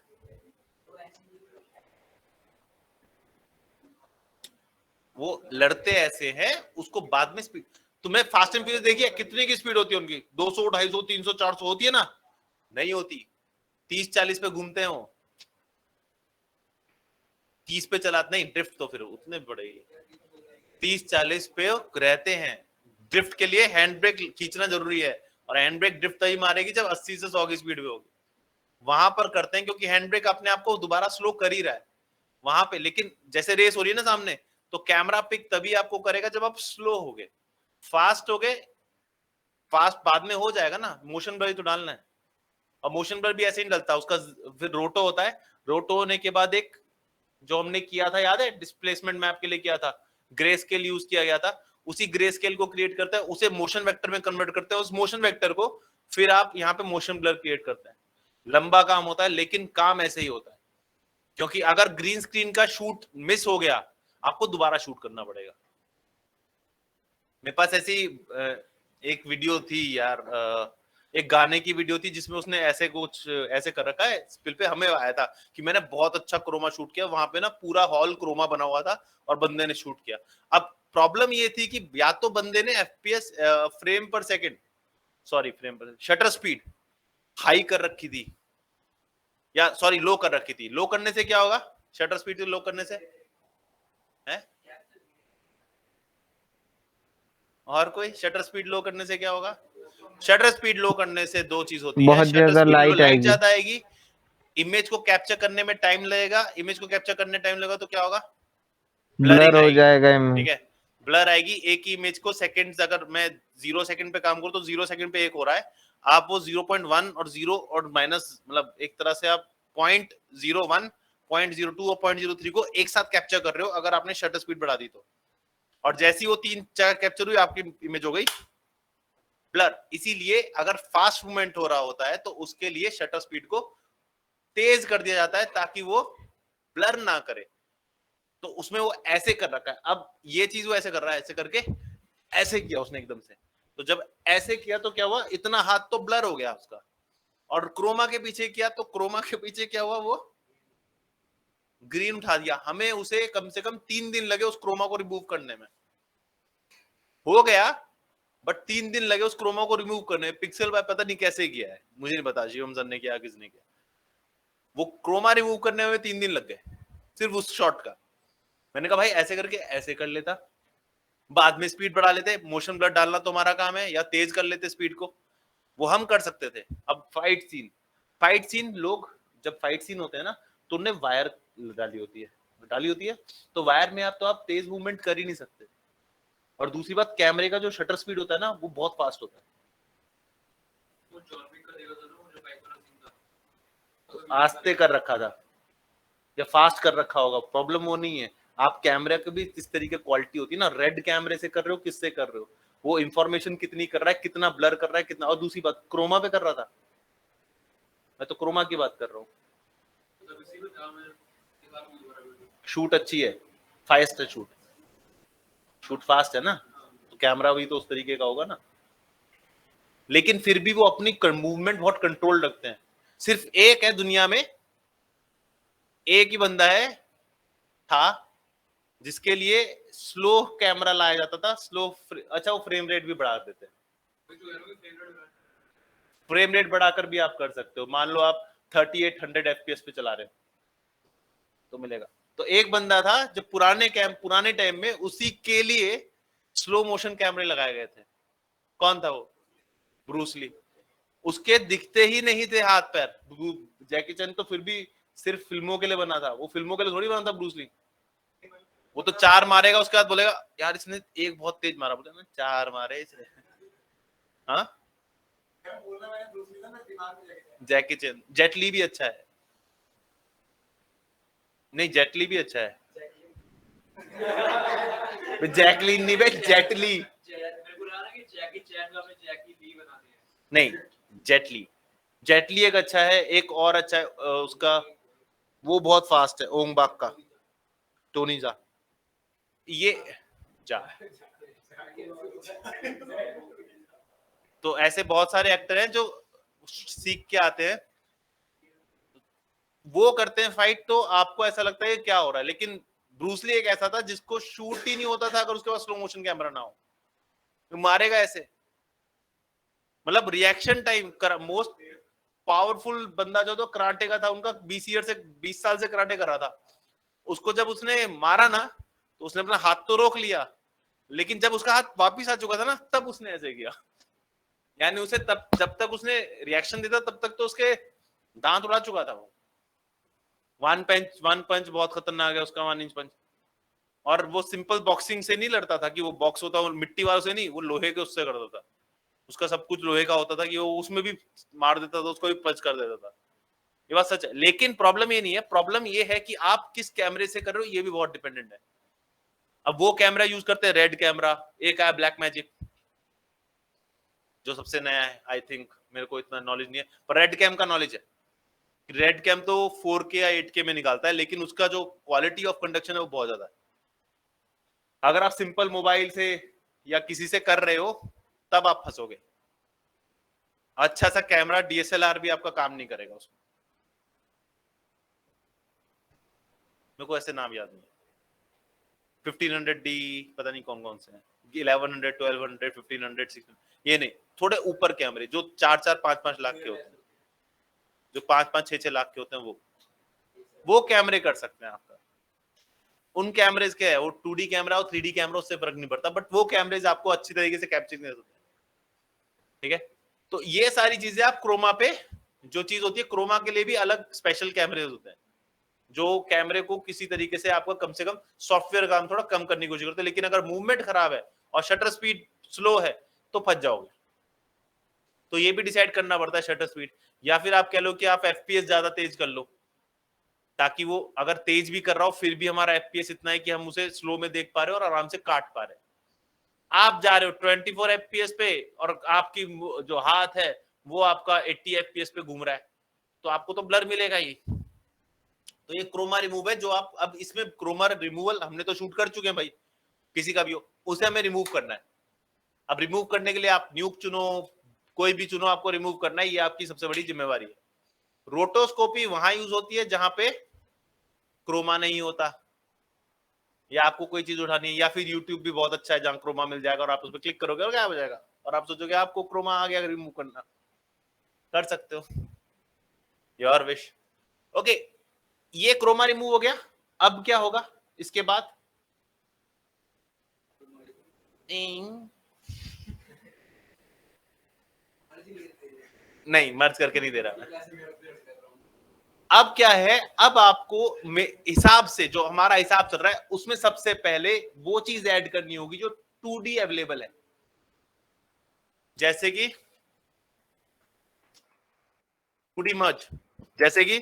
वो लड़ते ऐसे हैं, उसको बाद में स्पीड। तुम्हें फास्ट एंड फ्यूरियस देखिए, कितने की स्पीड होती है उनकी? 200, 250, 300, 400 होती है ना? नहीं होती। 30-40 पे घूमते हैं वो, 30 पे चलाते नहीं, ड्रिफ्ट तो फिर उतने बड़े 30-40 पे रहते हैं। ड्रिफ्ट के लिए हैंड ब्रेक खींचना जरूरी है, और हैंड ब्रेक ड्रिफ्ट तभी मारेगी जब 80 से 100 की स्पीड पे होगी। वहां पर करते हैं क्योंकि हैंड ब्रेक अपने आप को दोबारा स्लो कर ही रहा है वहां पे। लेकिन जैसे रेस हो रही है ना सामने, तो कैमरा पिक तभी आपको करेगा जब आप स्लो हो गए। फास्ट हो गए, फास्ट बाद में हो जाएगा ना, मोशन ब्लर तो डालना है। और मोशन ब्लर भी ऐसे नहीं डलता, उसका फिर रोटो होता है। रोटो होने के बाद एक जो हमने किया था, याद है, डिस्प्लेसमेंट मैप के लिए किया था, ग्रे स्केल यूज किया गया था। उसी ग्रे स्केल को क्रिएट करता है, उसे मोशन वेक्टर में कन्वर्ट करते हैं, उस मोशन वेक्टर को फिर आप यहाँ पे मोशन ब्लर क्रिएट करते हैं। लंबा काम होता है, लेकिन काम ऐसे ही होता है। क्योंकि अगर ग्रीन स्क्रीन का शूट मिस हो गया, आपको दोबारा शूट करना पड़ेगा। मेरे पास ऐसी एक वीडियो थी यार, एक गाने की वीडियो थी जिसमें उसने ऐसे कुछ ऐसे कर रखा है, स्पिल पे हमें आया था कि मैंने बहुत अच्छा क्रोमा शूट किया, वहां पे ना पूरा हॉल क्रोमा बना हुआ था और बंदे ने शूट किया। अब प्रॉब्लम ये थी कि या तो बंदे ने एफपीएस, फ्रेम पर सेकंड, सॉरी फ्रेम पर, शटर स्पीड हाई कर रखी थी, या सॉरी लो कर रखी थी। लो करने से क्या होगा? शटर स्पीड लो करने से है? और कोई शटर स्पीड लो करने से क्या होगा? शटर स्पीड लो करने से दो चीज होती है। बहुत शटर ज्यादा स्पीड लाइट आएगी, ज्यादा आएगी, इमेज को कैप्चर करने में टाइम लगेगा, इमेज को कैप्चर करने टाइम लगेगा तो क्या होगा? ब्लर हो आएगी, जाएगा ठीक इमेज। है, ब्लर आएगी। एक ही इमेज को सेकंड्स, अगर मैं 0 सेकंड पे काम करूं तो 0 सेकंड पे एक हो रहा है, आप वो 0.1 और 0 और माइनस, मतलब एक तरह से आप 0.01, 0.02 और 0.03 को एक साथ कैप्चर कर रहे हो अगर आपने शटर स्पीड बढ़ा दी तो। और जैसी वो 3 जगह कैप्चर हुई, आपकी इमेज हो गई ब्लर। इसीलिए अगर फास्ट मूवमेंट हो रहा होता है तो उसके लिए शटर स्पीड को तेज कर दिया जाता है ताकि वो ब्लर ना करे। तो उसमें वो ऐसे कर रखा है। अब ये चीज वो ऐसे कर रहा है, ऐसे करके ऐसे किया उसने एकदम से, तो जब ऐसे किया तो क्या हुआ? इतना हाथ तो ब्लर हो गया उसका। और क्रोमा के पीछे किया तो क्रोमा के पीछे क्या हुआ? वो ग्रीन उठा दिया। हमें उसे कम से कम 3 दिन लगे उस क्रोमा को रिमूव करने में। हो गया, बट 3 दिन लगे उस क्रोमा को रिमूव करने। पिक्सल भाई पता नहीं कैसे किया है, मुझे नहीं पता शिवम सर ने किया किसने किया। वो क्रोमा रिमूव करने में 3 दिन लग गए सिर्फ उस शॉट का। मैंने कहा भाई ऐसे करके ऐसे कर लेता, बाद में स्पीड बढ़ा लेते, मोशन ब्लर डालना तो हमारा काम है, या तेज कर लेते स्पीड को, वो हम कर सकते थे। अब फाइट सीन लोग जब फाइट सीन होते हैं ना, तो उन्हें वायर डाली होती है, तो वायर में आप तो आप तेज मूवमेंट कर ही नहीं सकते। और दूसरी बात, कैमरे का जो शटर स्पीड होता है ना, वो बहुत फास्ट होता है। तो आस्ते कर रखा था या फास्ट कर रखा होगा, प्रॉब्लम वो नहीं है। आप कैमरे की भी इस तरीके क्वालिटी होती है ना, रेड कैमरे से कर रहे हो, किससे कर रहे हो, वो इंफॉर्मेशन कितनी कर रहा है, कितना ब्लर कर रहा है, कितना। और दूसरी बात, क्रोमा पे कर रहा था, मैं तो क्रोमा की बात कर रहा हूँ। शूट अच्छी है, फास्ट है, शूट फास्ट है ना, तो कैमरा भी तो उस तरीके का होगा ना। लेकिन फिर भी वो अपनी मूवमेंट बहुत कंट्रोल रखते हैं। सिर्फ एक है दुनिया में, एक ही बंदा है था जिसके लिए स्लो कैमरा लाया जाता था, अच्छा वो फ्रेम रेट भी बढ़ा देते हैं। फ्रेम रेट बढ़ाकर भी आप कर सकते हो। मान लो आप 3800 FPS पे चला रहे हो तो मिलेगा। तो एक बंदा था जो पुराने टाइम में उसी के लिए स्लो मोशन कैमरे लगाए गए थे। कौन था वो? Bruce Lee. उसके दिखते ही नहीं थे हाथ पैर। जैकी चैन तो फिर भी सिर्फ फिल्मों के लिए बना था, वो फिल्मों के लिए थोड़ी बना था ब्रूस ली। वो तो 4 मारेगा, उसके बाद बोलेगा यार इसने एक बहुत तेज मारा, बोले 4 मारे इसने। हाँ, जैकी चैन। जेट ली भी अच्छा है। नहीं, जेट ली भी अच्छा है। जैकलीन नहीं भाई, जेट ली। नहीं, जेट ली। जेट ली एक अच्छा है, एक और अच्छा है उसका, वो बहुत फास्ट है, ओंग बाक का, टोनी जा। ये जा तो ऐसे बहुत सारे एक्टर हैं जो सीख के आते हैं, वो करते हैं फाइट, तो आपको ऐसा लगता है क्या हो रहा है। लेकिन ब्रूस ली एक ऐसा था जिसको शूट ही नहीं होता था अगर उसके पास स्लो मोशन कैमरा ना हो, तो मारेगा ऐसे। मतलब रिएक्शन टाइम मोस्ट पावरफुल बंदा जो तो कराटे का था, उनका 20 साल से कराटे कर रहा था। उसको जब उसने मारा ना, तो उसने अपना हाथ तो रोक लिया, लेकिन जब उसका हाथ वापिस आ चुका था ना, तब उसने ऐसे किया। यानी उसे तब, जब तक उसने रिएक्शन दिया तब तक तो उसके दांत उड़ा चुका था वो। वन पंच बहुत खतरनाक है उसका, 1 इंच पंच। और वो सिंपल बॉक्सिंग से नहीं लड़ता था कि वो बॉक्स होता, वो मिट्टी वालों से नहीं, वो लोहे के उससे करता था। उसका सब कुछ लोहे का होता था कि वो उसमें भी मार देता था, उसको भी पंच कर देता था। ये बात सच है। लेकिन प्रॉब्लम ये नहीं है, प्रॉब्लम ये है कि आप किस कैमरे से कर रहे हो, ये भी बहुत डिपेंडेंट है। अब वो कैमरा यूज करते हैं रेड कैमरा, एक आया ब्लैक मैजिक जो सबसे नया है, आई थिंक, मेरे को इतना नॉलेज नहीं है, पर रेड कैम का नॉलेज है। रेड कैम तो 4K या 8K में निकालता है, लेकिन उसका जो क्वालिटी ऑफ कंडक्शन है वो बहुत ज्यादा है। अगर आप सिंपल मोबाइल से या किसी से कर रहे हो तब आप फंसोगे। अच्छा सा कैमरा DSLR भी आपका काम नहीं करेगा उसमें। मेरे को ऐसे नाम याद नहीं है, 1500D, पता नहीं कौन कौन से हैं, 1100, 1200, 1500, 1600, ये नहीं, थोड़े ऊपर कैमरे जो 4-4, 5-5 लाख के होते हैं, जो 5-5, 6-6 लाख के होते हैं, वो कैमरे कर सकते हैं आपका। उन कैमरेज क्या है, वो 2D कैमरा और 3D कैमरा, उससे फर्क नहीं पड़ता, बट वो कैमरेज आपको अच्छी तरीके से कैप्चर नहीं होते। ठीक है, तो ये सारी चीजें आप क्रोमा पे, जो चीज होती है क्रोमा के लिए भी अलग स्पेशल कैमरेज होते हैं, जो कैमरे को किसी तरीके से आपका कम से कम सॉफ्टवेयर काम थोड़ा कम करने की कोशिश करते हैं। लेकिन अगर मूवमेंट खराब है और शटर स्पीड स्लो है तो फंस जाओगे। तो ये भी डिसाइड करना पड़ता है, शटर स्पीड, या फिर आप कह लो कि आप FPS ज्यादा तेज कर लो, ताकि वो अगर तेज भी कर रहा हो फिर भी हमारा FPS इतना है कि हम उसे स्लो में देख पा रहे हो और आराम से काट पा रहे हैं। आप जा रहे हो 24 FPS पे और आपकी जो हाथ है वो आपका 80 FPS पे घूम रहा है, तो आपको तो ब्लर मिलेगा ही। तो ये क्रोमा रिमूव है, जो आप अब इसमें क्रोमा रिमूवल हमने तो शूट कर चुके हैं भाई, किसी का भी हो, उसे हमें रिमूव करना है। अब रिमूव करने के लिए आप न्यूक चुनो, कोई भी चुनो, आपको रिमूव करना है, ये आपकी सबसे बड़ी जिम्मेवारी है। रोटोस्कोपी वहां यूज होती है जहां पे क्रोमा नहीं होता, या आपको कोई चीज उठानी है, या फिर यूट्यूब भी बहुत अच्छा है जहां क्रोमा मिल जाएगा और आप उस पर क्लिक करोगे और क्या हो जाएगा, और आप सोचोगे आपको क्रोमा आ गया, रिमूव करना, कर सकते हो, योर विश। ओके, ये क्रोमा रिमूव हो गया। अब क्या होगा इसके बाद? नहीं, मर्ज करके नहीं दे रहा मैं। अब क्या है, अब आपको हिसाब से, जो हमारा हिसाब चल रहा है उसमें सबसे पहले वो चीज ऐड करनी होगी जो 2D अवेलेबल है, जैसे कि 2D मर्ज, जैसे कि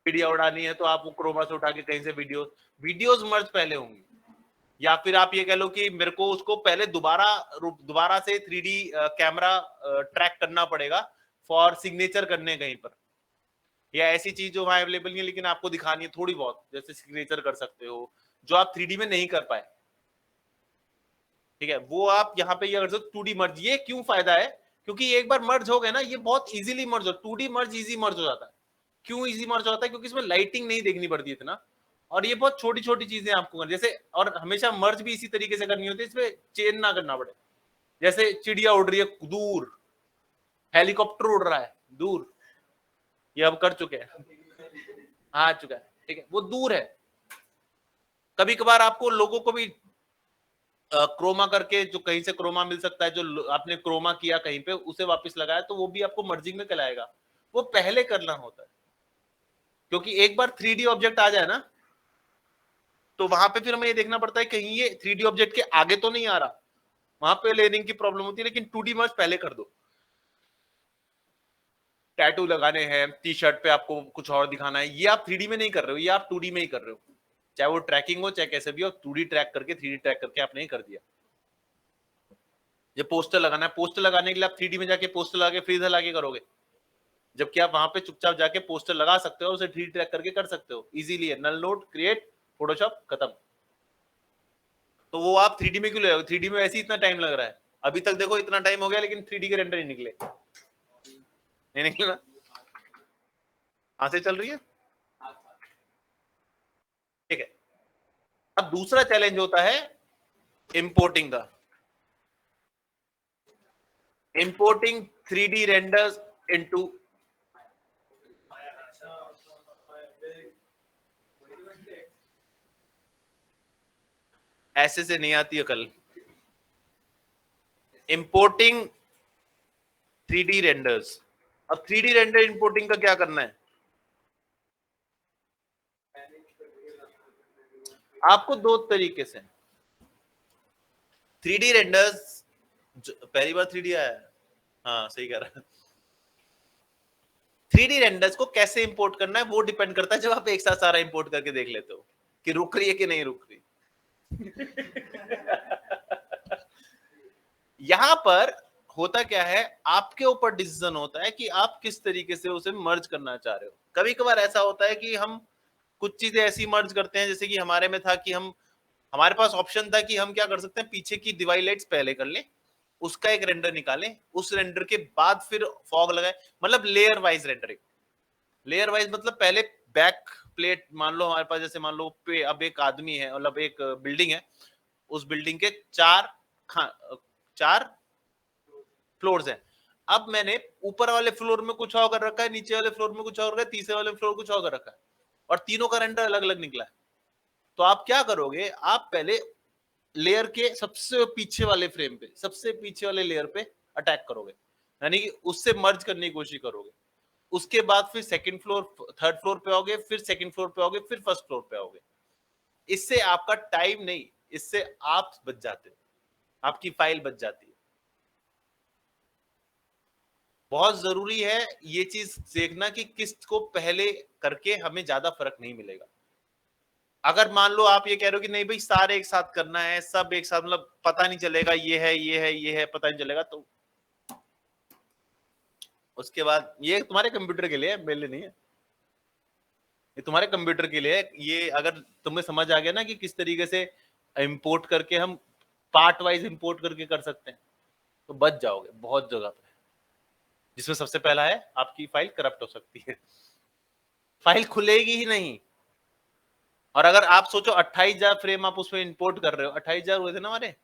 वीडियो उड़ानी है तो आप वो क्रोमा से उठा के कहीं से वीडियोस मर्ज पहले होंगी, या फिर आप ये कह लो कि मेरे को उसको पहले दोबारा से 3D कैमरा ट्रैक करना पड़ेगा, फॉर सिग्नेचर करने कहीं पर, या ऐसी चीज जो वहां अवेलेबल नहीं है लेकिन आपको दिखानी है थोड़ी बहुत, जैसे सिग्नेचर कर सकते हो जो आप 3D में नहीं कर पाए, ठीक है, वो आप यहाँ पे ये कर सकते हो 2D मर्ज। ये क्यों फायदा है, क्योंकि एक बार मर्ज हो गए ना ये बहुत इजीली मर्ज हो, 2D मर्ज इजी मर्ज हो जाता है। क्यों इजी मर्ज होता है, क्योंकि इसमें लाइटिंग नहीं देखनी पड़ती इतना, और ये बहुत छोटी छोटी चीजें आपको करनी, जैसे, और हमेशा मर्ज भी इसी तरीके से करनी होती है, इसमें चेन ना करना पड़े। जैसे चिड़िया उड़ रही है दूर, हेलीकॉप्टर उड़ रहा है दूर, ये अब कर चुके हैं, आ चुका है, ठीक है, वो दूर है। कभी कभार आपको लोगों को भी क्रोमा करके, जो कहीं से क्रोमा मिल सकता है, जो आपने क्रोमा किया कहीं पे उसे वापस लगाया, तो वो भी आपको मर्जिंग में कहलाएगा। वो पहले करना होता है, क्योंकि एक बार 3D ऑब्जेक्ट आ जाए ना, तो वहां पे फिर हमें ये देखना पड़ता है कहीं ये 3D ऑब्जेक्ट के आगे तो नहीं आ रहा, वहां पे लेयरिंग की प्रॉब्लम होती है। लेकिन 2D मर्ज पहले कर दो। टैटू लगाने हैं, टी शर्ट पे आपको कुछ और दिखाना है, ये आप 3D में नहीं कर रहे हो, ये आप 2D में ही कर रहे हो, चाहे वो ट्रैकिंग हो चाहे कैसे भी हो, 2D ट्रैक करके 3D ट्रैक करके आपने ही कर दिया। ये पोस्टर लगाना है, पोस्टर लगाने के लिए आप 3D में जाके पोस्टर लगा के फ्रीज लगा के करोगे, जबकि आप वहां पे चुपचाप जाके पोस्टर लगा सकते हो, उसे 3D ट्रैक करके कर सकते हो इजीली है। नल नोड क्रिएट, फोटोशॉप खत्म। तो वो आप 3D में क्यों ले, 3D में वैसे ही इतना टाइम लग रहा है, अभी तक देखो इतना टाइम हो गया लेकिन 3D के रेंडर नहीं निकले, नहीं निकले ना, कहां से चल रही है, ठीक है। अब दूसरा चैलेंज होता है इंपोर्टिंग का, इंपोर्टिंग 3D रेंडर्स इनटू, ऐसे से नहीं आती अकल। इंपोर्टिंग 3D रेंडर्स, अब 3D रेंडर इंपोर्टिंग का क्या करना है, आपको दो तरीके से। 3D रेंडर्स, पहली बार 3D आया है, हाँ सही कह रहा है। 3D रेंडर्स को कैसे इंपोर्ट करना है वो डिपेंड करता है, जब आप एक साथ सारा इंपोर्ट करके देख लेते हो कि रुक रही है कि नहीं रुक रही। यहां पर होता क्या है, आपके ऊपर डिसीजन होता है कि आप किस तरीके से उसे मर्ज करना चाह रहे हो। कभी कभार ऐसा होता है कि हम कुछ चीजें ऐसी मर्ज करते हैं, जैसे कि हमारे में था कि हमारे पास ऑप्शन था कि हम क्या कर सकते हैं, पीछे की दिवाई लाइट्स पहले कर लें, उसका एक रेंडर निकालें, उस रेंडर के बाद फिर फॉग लगाए, मतलब layer wise rendering. Layer wise मतलब पहले बैक प्लेट, मान लो हमारे पास, जैसे मान लो पे अब एक आदमी है, मतलब एक बिल्डिंग है, उस बिल्डिंग के चार फ्लोर्स हैं। अब मैंने ऊपर वाले फ्लोर में कुछ और कर रखा है, नीचे वाले फ्लोर में कुछ और कर रखा है, तीसरे वाले फ्लोर कुछ और कर रखा है, और तीनों का रेंडर अलग अलग निकला है। तो आप क्या करोगे, आप पहले लेयर के सबसे पीछे वाले फ्रेम पे, सबसे पीछे वाले लेयर पे अटैक करोगे, यानी कि उससे मर्ज करने की कोशिश करोगे। उसके बाद फिर सेकंड फ्लोर, थर्ड फ्लोर पे आओगे, फिर सेकंड फ्लोर पे आओगे, फिर फर्स्ट फ्लोर पे आओगे। इससे आपका टाइम नहीं, इससे आप बच जाते हो, आपकी फाइल बच जाती है। बहुत जरूरी है ये चीज देखना कि किस को पहले करके हमें ज्यादा फर्क नहीं मिलेगा। अगर मान लो आप ये कह रहे हो कि नहीं भाई सारे एक साथ करना है, सब एक साथ, मतलब पता नहीं चलेगा ये है ये है ये है, पता नहीं चलेगा, तो उसके बाद ये तुम्हारे कंप्यूटर के लिए है, मेरे लिए नहीं है, ये तुम्हारे कंप्यूटर के लिए है। ये अगर तुम्हें समझ आ गया ना कि किस तरीके से इंपोर्ट करके हम पार्ट वाइज इंपोर्ट करके कर सकते हैं, तो बच जाओगे बहुत जगह पे। जिसमें सबसे पहला है आपकी फाइल करप्ट हो सकती है, फाइल खुलेगी ही नहीं। और अगर आप सोचो 28,000 फ्रेम आप उसमें इंपोर्ट कर रहे हो, 28,000 हुए थे ना हमारे,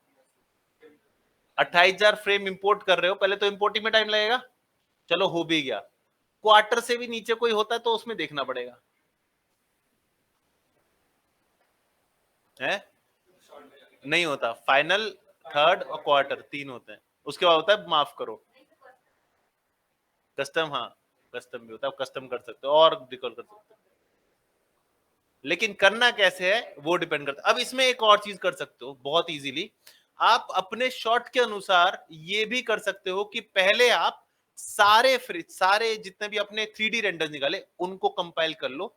28,000 फ्रेम इंपोर्ट कर रहे हो, पहले तो इंपोर्टिंग में टाइम लगेगा, चलो हो भी गया, क्वार्टर से भी नीचे कोई होता है तो उसमें देखना पड़ेगा, है नहीं होता, फाइनल, थर्ड और क्वार्टर तीन होते हैं, उसके बाद होता है माफ करो कस्टम, हाँ कस्टम भी होता है, कस्टम कर सकते हो और डिकॉल कर सकते हो, लेकिन करना कैसे है वो डिपेंड करता है। अब इसमें एक और चीज कर सकते हो बहुत इजीली, आप अपने शॉट के अनुसार ये भी कर सकते हो कि पहले आप सारे जितने भी अपने 3D रेंडर्स निकाले उनको कंपाइल कर लो,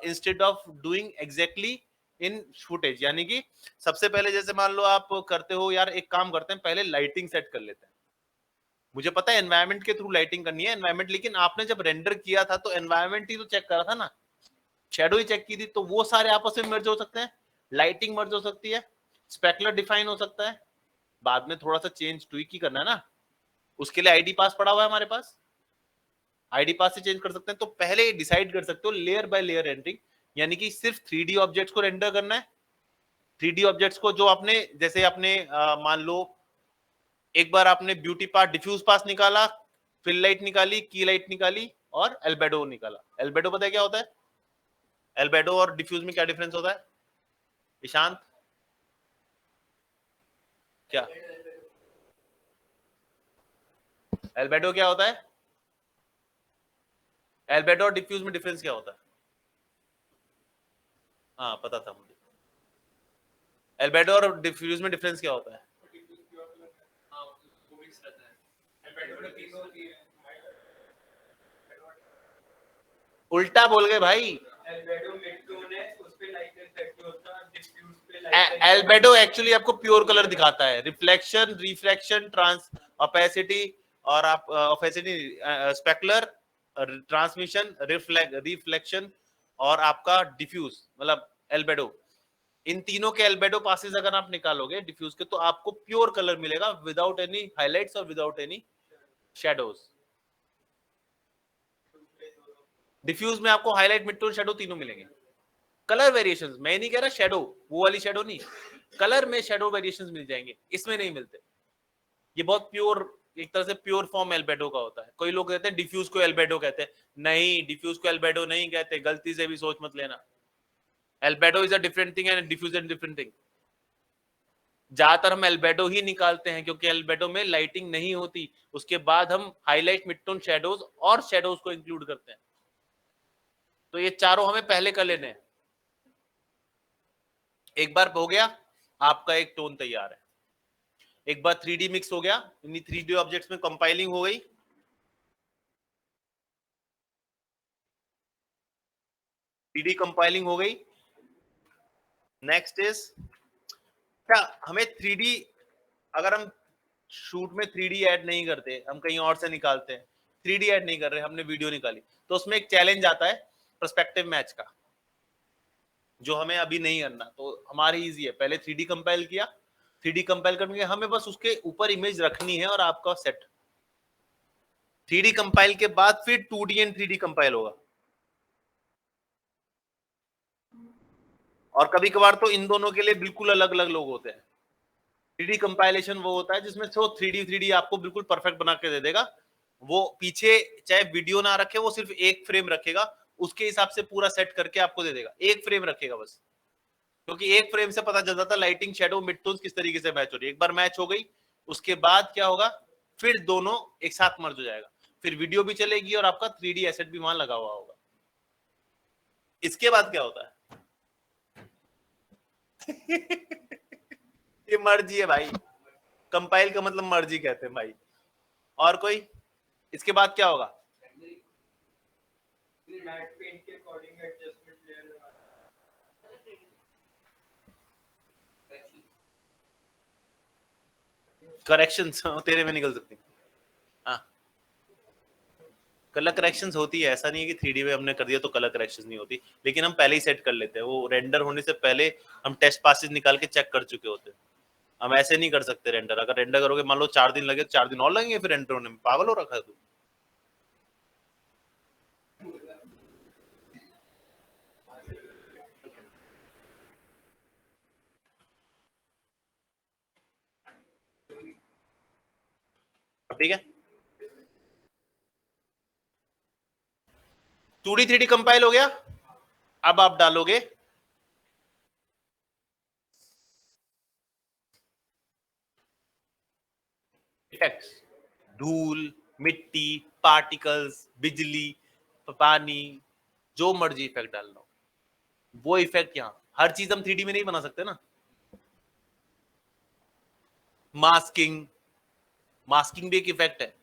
instead of doing exactly in footage. यानी कि सबसे पहले जैसे मान लो आप करते हो, यार एक काम करते हैं, पहले लाइटिंग सेट कर लेते हैं, मुझे पता है एनवायरनमेंट के थ्रू लाइटिंग करनी है एनवायरनमेंट, लेकिन आपने जब रेंडर किया था तो एनवायरनमेंट ही तो चेक करा था ना, शेडो ही चेक की थी, तो वो सारे आपस में मर्ज हो सकते हैं, लाइटिंग मर्ज हो सकती है, स्पेकुलर डिफाइन हो सकता है, बाद में थोड़ा सा चेंज ट्वीक ही करना है ना, उसके लिए आईडी पास पड़ा हुआ है हमारे पास, आईडी पास से चेंज कर सकते हैं। तो पहले डिसाइड कर सकते हो लेयर बाय लेयर रेंडरिंग, यानी कि सिर्फ 3D ऑब्जेक्ट्स को रेंडर करना है। 3D ऑब्जेक्ट्स को जो आपने जैसे आपने मान लो एक बार आपने ब्यूटी पास डिफ्यूज पास निकाला, फिल लाइट निकाली, की लाइट निकाली और एल्बेडो निकाला। एल्बेडो पता है क्या होता है? एल्बेडो और डिफ्यूज में क्या डिफरेंस होता है ईशांत? क्या एल्बेडो क्या होता है? एल्बेडो और डिफ्यूज में डिफरेंस क्या होता है? हाँ पता था मुझे। एल्बेडो और डिफ्यूज में डिफरेंस क्या होता है? उल्टा बोल गए भाई। एल्बेडो एक्चुअली आपको प्योर कलर दिखाता है, रिफ्लेक्शन, रिफ्रैक्शन, ट्रांस ओपेसिटी और आप ओपेसिटी, स्पेकुलर, ट्रांसमिशन, रिफ्लेक्शन और आपका डिफ्यूज मतलब एल्बेडो, इन तीनों के एल्बेडो पासेस अगर आप निकालोगे डिफ्यूज के तो आपको प्योर कलर मिलेगा विदाउट एनी हाइलाइट्स और विदाउट एनी शेडोज। डिफ्यूज में आपको हाईलाइट, मिड टोन, शेडो तीनों मिलेंगे। कलर वेरिएशंस मैं नहीं कह रहा शेडो वो वाली शेडो नहीं, कलर में शेडो वेरिएशंस मिल जाएंगे, इसमें नहीं मिलते। ये बहुत प्योर, एक तरह से प्योर फॉर्म एल्बेडो का होता है। कोई लोग कहते हैं डिफ्यूज को एल्बेडो कहते हैं, नहीं डिफ्यूज को एल्बेडो नहीं कहते, गलती से भी सोच मत लेना। Albedo is a different thing and diffuse is different thing. ज्यादातर हम एल्बेडो ही निकालते हैं क्योंकि एल्बेडो में लाइटिंग नहीं होती, उसके बाद हम हाईलाइट, मिड टोन, शेडोज और शेडोज को इंक्लूड करते हैं। तो ये चारों हमें पहले कर लेने हैं। एक बार हो गया आपका एक टोन तैयार है, एक बार 3D मिक्स हो गया, 3D ऑब्जेक्ट्स में कंपाइलिंग हो गई, 3D कंपाइलिंग हो गई। नेक्स्ट इज क्या, हमें 3D अगर हम शूट में 3D ऐड नहीं करते, हम कहीं और से निकालते हैं, 3D ऐड नहीं कर रहे, हमने वीडियो निकाली, तो उसमें एक चैलेंज आता है पर्सपेक्टिव मैच का, जो हमें अभी नहीं करना। तो हमारी इजी है, पहले 3D कंपाइल किया, 3D कंपाइल करने के हमें बस उसके ऊपर इमेज रखनी है और आपका सेट। 3D कंपाइल के बाद फिर 2D एंड 3D कंपाइल होगा। और कभी कभार तो इन दोनों के लिए बिल्कुल अलग अलग लोग होते हैं। 3D कंपाइलेशन वो होता है जिसमें तो 3D आपको बिल्कुल परफेक्ट बना के दे देगा, वो पीछे चाहे वीडियो ना रखे, वो सिर्फ एक फ्रेम रखेगा, उसके हिसाब से पूरा सेट करके आपको दे देगा, एक फ्रेम रखेगा बस, क्योंकि एक फ्रेम से पता चल जाता है लाइटिंग, शेडो, मिड टोन्स किस तरीके से मैच हो रही है। एक बार मैच हो गई उसके बाद क्या होगा, फिर दोनों एक साथ मर्ज हो जाएगा, फिर वीडियो भी चलेगी और आपका 3D एसेट भी वहां लगा हुआ होगा। इसके बाद क्या होता है ये मर्जी है भाई, कंपाइल का मतलब मर्जी कहते हैं भाई। और कोई, इसके बाद क्या होगा? करेक्शंस तेरे में निकल सकती, हाँ कलर करेक्शंस होती है, ऐसा नहीं है कि 3D में हमने कर दिया तो कलर करेक्शंस नहीं होती, लेकिन हम पहले ही सेट कर लेते हैं, वो रेंडर होने से पहले हम टेस्ट पासेस निकाल के चेक कर चुके होते हैं। हम ऐसे नहीं कर सकते रेंडर, अगर रेंडर करोगे मान लो 4 दिन लगे, 4 दिन और लगेंगे फिर रेंडर होने में, पागल हो रखा है तू। ठीक है, 2D 3D कंपाइल हो गया, अब आप डालोगे इफेक्ट्स, धूल, मिट्टी, पार्टिकल्स, बिजली, पानी, जो मर्जी इफेक्ट डालना हो वो इफेक्ट। यहाँ हर चीज हम 3D में नहीं बना सकते ना। मास्किंग, मास्किंग भी एक इफेक्ट है,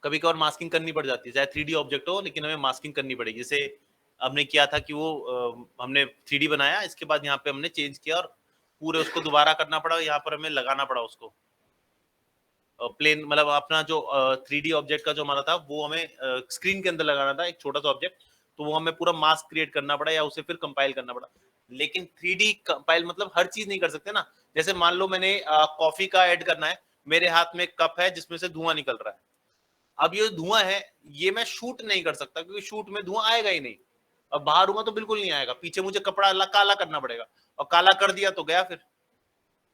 कभी कभार मास्किंग करनी पड़ जाती है, चाहे 3D ऑब्जेक्ट हो लेकिन हमें मास्किंग करनी पड़ेगी। जैसे हमने किया था कि वो हमने 3D बनाया, इसके बाद यहाँ पे हमने चेंज किया और पूरे उसको दोबारा करना पड़ा, यहाँ पर हमें लगाना पड़ा उसको प्लेन मतलब अपना जो 3D ऑब्जेक्ट का जो हमारा था वो हमें स्क्रीन के अंदर लगाना था, एक छोटा सा ऑब्जेक्ट, तो वो हमें पूरा मास्क क्रिएट करना पड़ा या उसे फिर कंपाइल करना पड़ा। लेकिन 3D कंपाइल मतलब हर चीज नहीं कर सकते ना। जैसे मान लो मैंने कॉफी का ऐड करना है, मेरे हाथ में एक कप है जिसमें से धुआं निकल रहा है। अब ये धुआं है, ये मैं शूट नहीं कर सकता क्योंकि शूट में धुआं आएगा ही नहीं। अब बाहर हूँ तो बिल्कुल नहीं आएगा, पीछे मुझे कपड़ा काला करना पड़ेगा, और काला कर दिया तो गया। फिर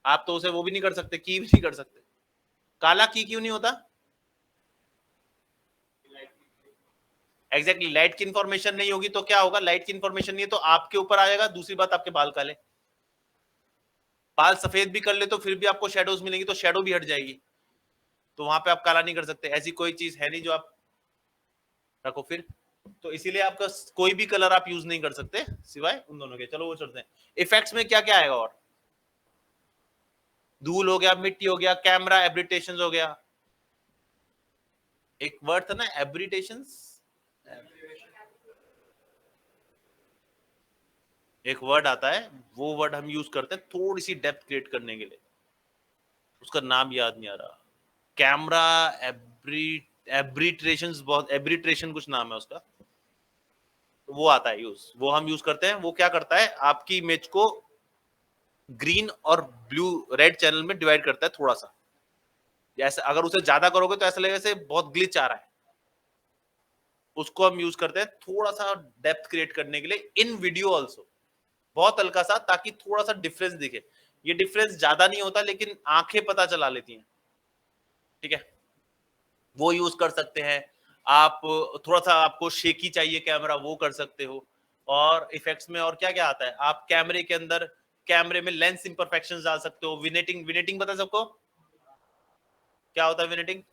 आप तो उसे वो भी नहीं कर सकते, की भी नहीं कर सकते। काला की क्यों नहीं होता? एग्जैक्टली, लाइट की इंफॉर्मेशन नहीं होगी तो क्या होगा? लाइट की इंफॉर्मेशन नहीं है तो आपके ऊपर आएगा। दूसरी बात, आपके बाल काले, बाल सफेद भी कर ले तो फिर भी आपको शेडोज मिलेंगी, तो शेडो भी हट जाएगी, तो वहां पे आप काला नहीं कर सकते। ऐसी कोई चीज है नहीं जो आप रखो फिर। तो इसीलिए आपका कोई भी कलर आप यूज नहीं कर सकते सिवाय उन दोनों के। चलो वो चलते हैं। इफेक्ट्स में क्या क्या आएगा? और धूल हो गया, मिट्टी हो गया, कैमरा एब्रिटेशन हो गया। एक वर्ड था ना, एब्रिटेशंस, एक वर्ड आता है, वो वर्ड हम यूज करते हैं थोड़ी सी डेप्थ क्रिएट करने के लिए, उसका नाम याद नहीं आ रहा। कैमरा एब्रिट्रेशन, बहुत एब्रिट्रेशन कुछ नाम है उसका, वो आता है यूज, वो हम यूज करते हैं। वो क्या करता है, आपकी इमेज को ग्रीन और ब्लू रेड चैनल में डिवाइड करता है थोड़ा सा। जैसे अगर उसे ज्यादा करोगे तो ऐसा लगेगा जैसे बहुत ग्लिच आ रहा है। उसको हम यूज करते हैं थोड़ा सा डेप्थ क्रिएट करने के लिए इन वीडियो ऑल्सो, बहुत हल्का सा, ताकि थोड़ा सा डिफरेंस दिखे। ये डिफरेंस ज्यादा नहीं होता लेकिन आंखें पता चला लेती हैं, ठीक है, वो यूज कर सकते हैं आप। थोड़ा सा आपको शेकी चाहिए कैमरा, वो कर सकते हो। और इफेक्ट्स में और क्या क्या आता है, आप कैमरे के अंदर, कैमरे में लेंस इंपरफेक्शंस डाल सकते हो। विनेटिंग, विनेटिंग पता सबको क्या होता है? विनेटिंग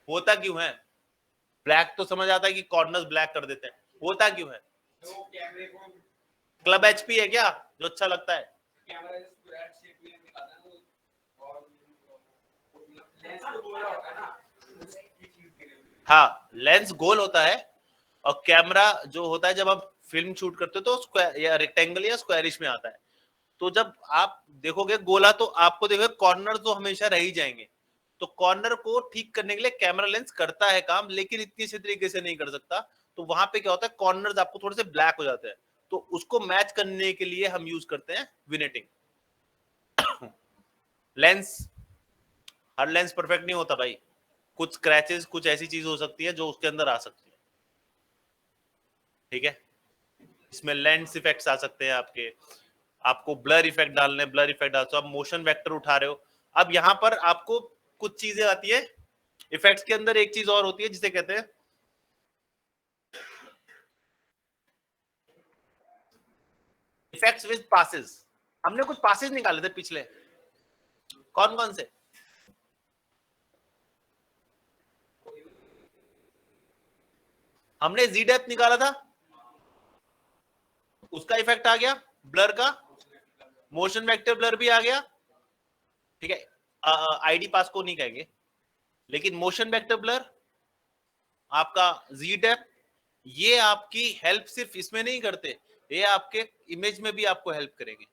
होता क्यों है? ब्लैक तो समझ आता है कि कॉर्नर्स ब्लैक कर देते हैं, होता क्यों है? क्लब एचपी है क्या जो अच्छा लगता है? हाँ, लेंस गोल होता है, और कैमरा जो होता है जब आप फिल्म शूट करते हो तो स्क्वायर या रेक्टेंगल या स्क्वायरिश में आता है। तो जब आप देखोगे गोला तो आपको देखोगे कॉर्नर तो हमेशा रह ही जाएंगे। तो कॉर्नर को ठीक करने के लिए कैमरा लेंस करता है काम, लेकिन इतनी अच्छी तरीके से नहीं कर सकता। तो वहां पे क्या होता है, कॉर्नर्स आपको थोड़े से ब्लैक हो जाते हैं, तो उसको मैच करने के लिए हम यूज करते हैं विनेटिंग। लेंस, हर लेंस परफेक्ट नहीं होता भाई, कुछ स्क्रैचेस, कुछ ऐसी चीज हो सकती है जो उसके अंदर आ सकती है, ठीक है। इसमें लेंस इफेक्ट्स आ सकते हैं आपके, आपको ब्लर इफेक्ट डालने, ब्लर इफेक्ट डाल, तो आप मोशन वेक्टर उठा रहे हो। अब यहाँ पर आपको कुछ चीजें आती है इफेक्ट्स के अंदर। एक चीज और होती है जिसे कहते हैं इफेक्ट्स विद पासेस। हमने कुछ पासेस निकाले थे पिछले, कौन कौन से? हमने जी डेप्थ निकाला था, उसका इफेक्ट आ गया, ब्लर का, मोशन वेक्टर ब्लर भी आ गया, ठीक है। आईडी पास को नहीं कहेंगे, लेकिन मोशन वेक्टर ब्लर, आपका जी डेप्थ, ये आपकी हेल्प सिर्फ इसमें नहीं करते, ये आपके इमेज में भी आपको हेल्प करेंगे।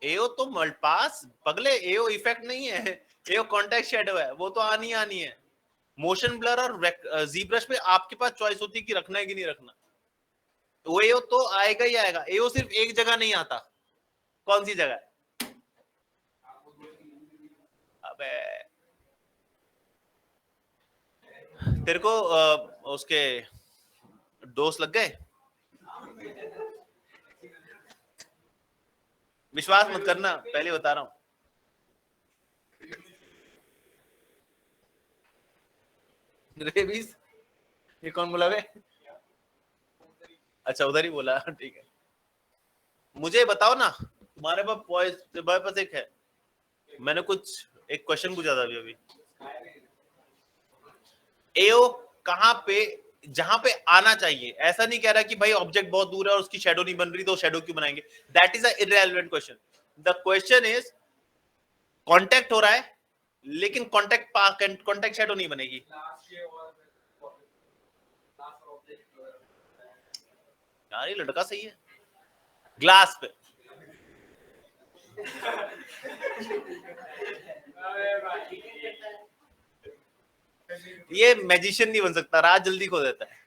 एओ तो मल्टपास पगले, एओ इफेक्ट नहीं है, एओ कॉन्टेक्स्ट शेडो है, वो तो आनी आनी है। मोशन ब्लर और जी ब्रश में आपके पास चॉइस होती है कि रखना है कि नहीं रखना। वो एओ तो आएगा ही आएगा। एओ सिर्फ एक जगह नहीं आता, कौन सी जगह? अबे तेरे को उसके डोज लग गए? विश्वास मत करना, पहले बता रहा हूं। रेबीज, ये कौन बोला बे? अच्छा उधर ही बोला, ठीक है। मुझे बताओ ना, तुम्हारे पास एक है, मैंने कुछ एक क्वेश्चन पूछा था अभी अभी। एओ कहां पे, जहां पे आना चाहिए, ऐसा नहीं कह रहा कि भाई ऑब्जेक्ट बहुत दूर है और उसकी शैडो नहीं बन रही तो शैडो क्यों बनाएंगे, that is a irrelevant question. The question is contact हो रहा है लेकिन कांटेक्ट शैडो नहीं बनेगी। यार ये लड़का सही है, ग्लास पे ये मैजिशियन नहीं बन सकता, रात जल्दी खो देता है।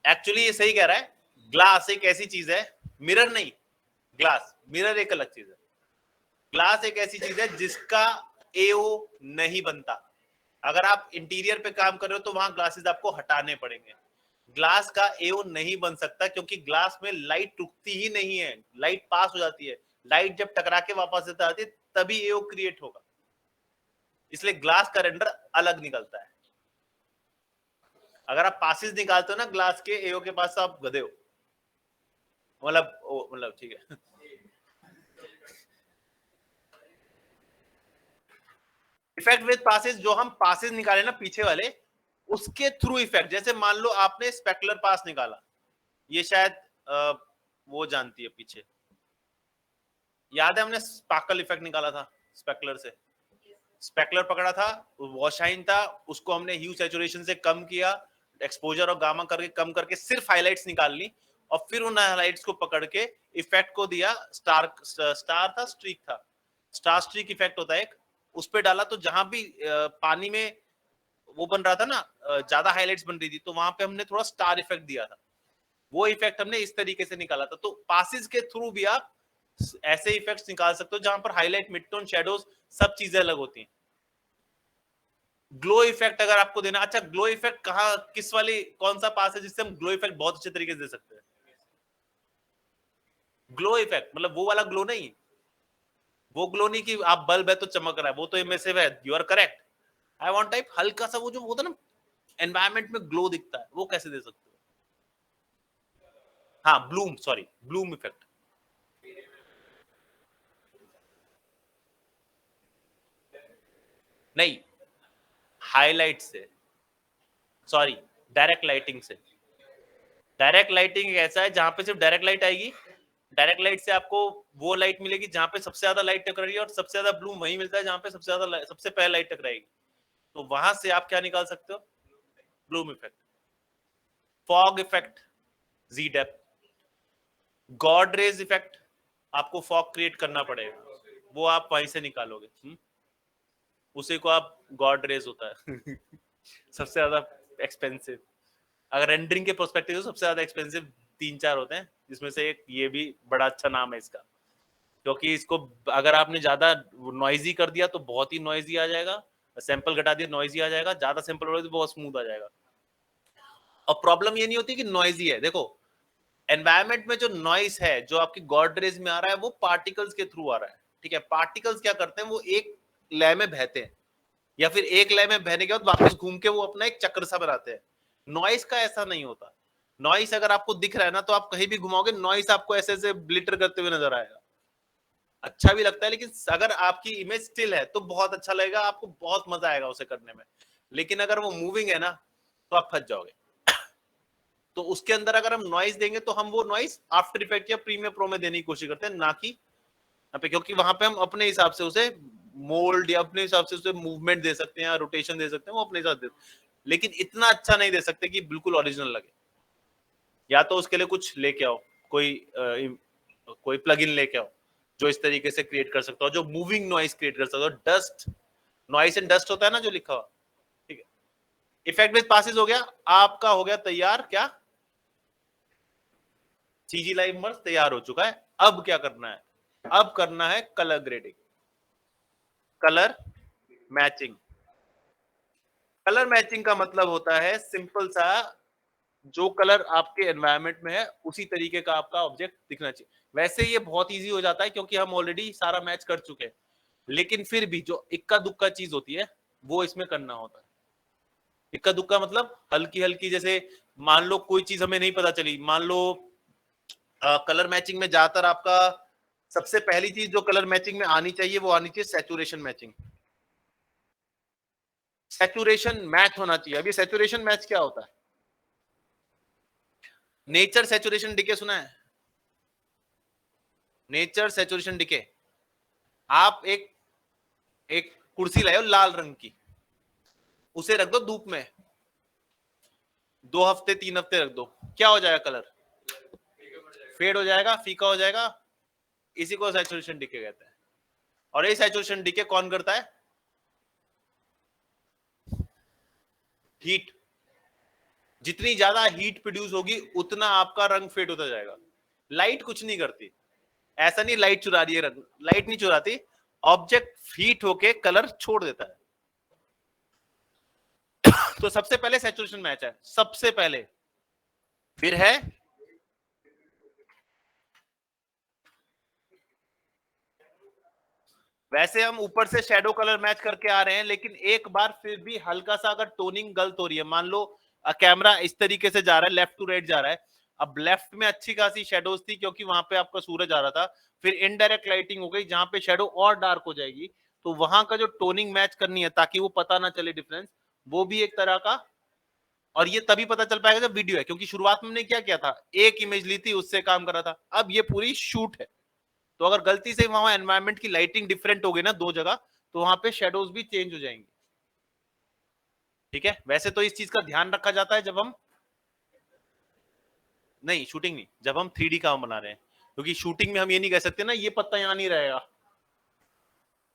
एक्चुअली ये सही कह रहा है, ग्लास एक ऐसी चीज है, मिरर नहीं, ग्लास, मिरर एक अलग चीज है। ग्लास एक ऐसी चीज है जिसका एओ नहीं बनता। अगर आप इंटीरियर पे काम कर रहे हो तो वहां ग्लासेस आपको हटाने पड़ेंगे। ग्लास का एओ नहीं बन सकता क्योंकि ग्लास में लाइट रुकती ही नहीं है, लाइट पास हो जाती है। लाइट जब टकरा के वापस आती है तभी एओ क्रिएट होगा, इसलिए ग्लास का रेंडर अलग निकलता है। अगर आप पासेस निकालते हो ना ग्लास के एओ के पास, तो आप गधे हो, मतलब ठीक है। इफेक्ट विद पासेस, जो हम पासेस निकाले ना पीछे वाले, उसके थ्रू इफेक्ट। जैसे मान लो आपने स्पेकुलर पास निकाला, ये शायद वो जानती है पीछे, याद है हमने स्पार्कल इफेक्ट निकाला था स्पेकुलर से। स्पेकुलर पकड़ा था, वॉशाइन था, उसको हमने ह्यू सैचुरेशन से कम किया, एक्सपोजर और गामा करके कम करके सिर्फ हाइलाइट्स निकाल ली, और फिर उन हाइलाइट्स को पकड़ के इफेक्ट को दिया। स्टार था, स्ट्रीक था, स्टार स्ट्रीक इफेक्ट होता है एक, उस पे डाला। तो जहां भी पानी में वो बन रहा था ना, ज्यादा हाइलाइट्स बन रही थी, तो वहां पे हमने थोड़ा स्टार इफेक्ट दिया था। वो इफेक्ट हमने इस तरीके से निकाला था। तो पासेस के थ्रू भी आप ऐसे इफेक्ट्स निकाल सकते हो जहां पर हाईलाइट, मिड टोन, शेडोज सब चीजें अलग होती हैं। ग्लो इफेक्ट अगर आपको देना, अच्छा ग्लो इफेक्ट कहाँ, किस वाली, कौन सा पास है जिससे हम ग्लो इफेक्ट बहुत अच्छे तरीके से दे सकते हैं? ग्लो इफेक्ट मतलब वो वाला ग्लो नहीं, वो ग्लो नहीं कि आप बल्ब है तो चमक रहा है, वो तो इमेसिव है, you are correct. I want type हल्का सा वो जो होता है ना एनवायरनमेंट में ग्लो दिखता है, वो कैसे दे सकते हो? हाँ ब्लूम, सॉरी ब्लूम इफेक्ट। नहीं, हाईलाइट से, सॉरी डायरेक्ट लाइटिंग से। डायरेक्ट लाइटिंग एक ऐसा है जहां पे सिर्फ डायरेक्ट लाइट आएगी। डायरेक्ट लाइट से आपको वो लाइट मिलेगी जहां पे सबसे ज्यादा लाइट टकरा रही है, और सबसे ज्यादा ब्लूम वही मिलता है जहां पे सबसे ज्यादा सबसे पहले लाइट टकराएगी। तो वहां से आप क्या निकाल सकते हो? Bloom effect. फॉग इफेक्ट, जी डेप्थ, गॉड रेज इफेक्ट, आपको फॉग क्रिएट करना पड़ेगा, वो आप वहीं से निकालोगे। उसी को आप गॉड रेज होता है। सबसे ज्यादा एक्सपेंसिव, अगर रेंडरिंग के पर्सपेक्टिव से सबसे ज्यादा एक्सपेंसिव 3-4 होते हैं, जिसमें से एक ये भी बड़ा अच्छा नाम है इसका, क्योंकि इसको अगर आपने ज्यादा नॉइजी कर दिया तो बहुत ही नॉइजी आ जाएगा, सैंपल घटा दिया नॉइजी आ जाएगा, ज्यादा सैंपल बढ़ा दिया तो बहुत स्मूथ आ जाएगा। और प्रॉब्लम ये नहीं होती कि नॉइजी है, देखो एनवायरनमेंट में जो नॉइस है जो आपकी गॉड रेज में आ रहा है वो पार्टिकल्स के थ्रू आ रहा है, ठीक है। पार्टिकल्स क्या करते हैं, वो एक लय में बहते हैं, या फिर एक लय में बहने के बाद वापस घूम के वो अपना एक चक्र सा बनाते हैं। नॉइस का ऐसा नहीं होता। नॉइस अगर आपको दिख रहा है ना, तो आप कहीं भी घुमाओगे नॉइस आपको ऐसे ऐसे ब्लिटर करते हुए नजर आएगा, अच्छा भी लगता है, लेकिन अगर आपकी इमेज स्टिल है तो बहुत अच्छा लगेगा, आपको बहुत मजा आएगा उसे करने में। लेकिन अगर वो मूविंग है ना, तो आप फंस जाओगे। तो उसके अंदर अगर हम नॉइस देंगे तो हम वो नॉइस आफ्टर इफेक्ट या प्रीमियर प्रो में देने की कोशिश करते हैं, ना कि यहाँ पे, क्योंकि वहां पे हम अपने हिसाब से उसे मोल्ड या अपने हिसाब से उसे मूवमेंट दे सकते हैं या रोटेशन दे सकते हैं, वो अपने हिसाब से, लेकिन इतना अच्छा नहीं दे सकते कि बिल्कुल ओरिजिनल लगे। या तो उसके लिए कुछ लेके आओ, कोई प्लगइन लेके आओ जो इस तरीके से क्रिएट कर सकता हो, जो मूविंग नॉइस क्रिएट कर सकता हो। डस्ट, नॉइस एंड डस्ट होता है ना जो लिखा हुआ, ठीक है। इफेक्ट विद पासेस हो गया, आपका हो गया तैयार, क्या सीजी लाइव मर्ज तैयार हो चुका है। अब क्या करना है? अब करना है colour grading, colour matching. Colour matching का मतलब होता है सिंपल सा, जो कलर आपके एनवायरनमेंट में है उसी तरीके का आपका ऑब्जेक्ट दिखना चाहिए। वैसे ये बहुत इजी हो जाता है क्योंकि हम ऑलरेडी सारा मैच कर चुके हैं, लेकिन फिर भी जो इक्का दुक्का चीज होती है वो इसमें करना होता है। इक्का दुक्का मतलब हल्की हल्की, जैसे मान लो कोई चीज हमें नहीं पता चली, मान लो कलर मैचिंग में ज्यादातर आपका सबसे पहली चीज जो कलर मैचिंग में आनी चाहिए वो आनी चाहिए सैचुरेशन मैचिंग। सैचुरेशन मैच होना चाहिए। अभी सैचुरेशन मैच क्या होता है? नेचर सैचुरेशन डिके सुना है? नेचर सैचुरेशन डिके, आप एक एक कुर्सी लाए हो लाल रंग की, उसे रख दो धूप में 2 हफ्ते 3 हफ्ते रख दो, क्या हो जाएगा? कलर फेड हो जाएगा, फीका हो जाएगा, इसी को सैचुरेशन डीके कहते हैं। और ये सैचुरेशन डीके कौन करता है? हीट। जितनी ज्यादा हीट प्रोड्यूस होगी उतना आपका रंग फेड होता जाएगा। लाइट कुछ नहीं करती, ऐसा नहीं लाइट चुरा रही है रंग, लाइट नहीं चुराती, ऑब्जेक्ट हीट होके कलर छोड़ देता है। तो सबसे पहले सैचुरेशन मैच है, सबसे पहले। फिर है वैसे हम ऊपर से शेडो कलर मैच करके आ रहे हैं, लेकिन एक बार फिर भी हल्का सा अगर टोनिंग गलत हो रही है, मान लो कैमरा इस तरीके से जा रहा है, लेफ्ट टू राइट जा रहा है, अब लेफ्ट में अच्छी खासी शेडोज थी क्योंकि वहां पे आपका सूरज आ रहा था, फिर इनडायरेक्ट लाइटिंग हो गई जहां पे शेडो और डार्क हो जाएगी, तो वहां का जो टोनिंग मैच करनी है ताकि वो पता ना चले डिफरेंस, वो भी एक तरह का। और ये तभी पता चल पाएगा जब वीडियो है, क्योंकि शुरुआत में हमने क्या किया था, एक इमेज ली थी उससे काम कर रहा था, अब ये पूरी शूट है, तो अगर गलती से वहां एनवायरनमेंट की लाइटिंग डिफरेंट हो गई ना दो जगह, तो वहां पे शेडोज भी चेंज हो जाएंगे। ठीक है, वैसे तो इस चीज का ध्यान रखा जाता है जब हम, नहीं शूटिंग नहीं, जब हम 3D काम बना रहे हैं, क्योंकि शूटिंग में हम ये नहीं कह सकते ना ये पत्ता यहां नहीं रहेगा।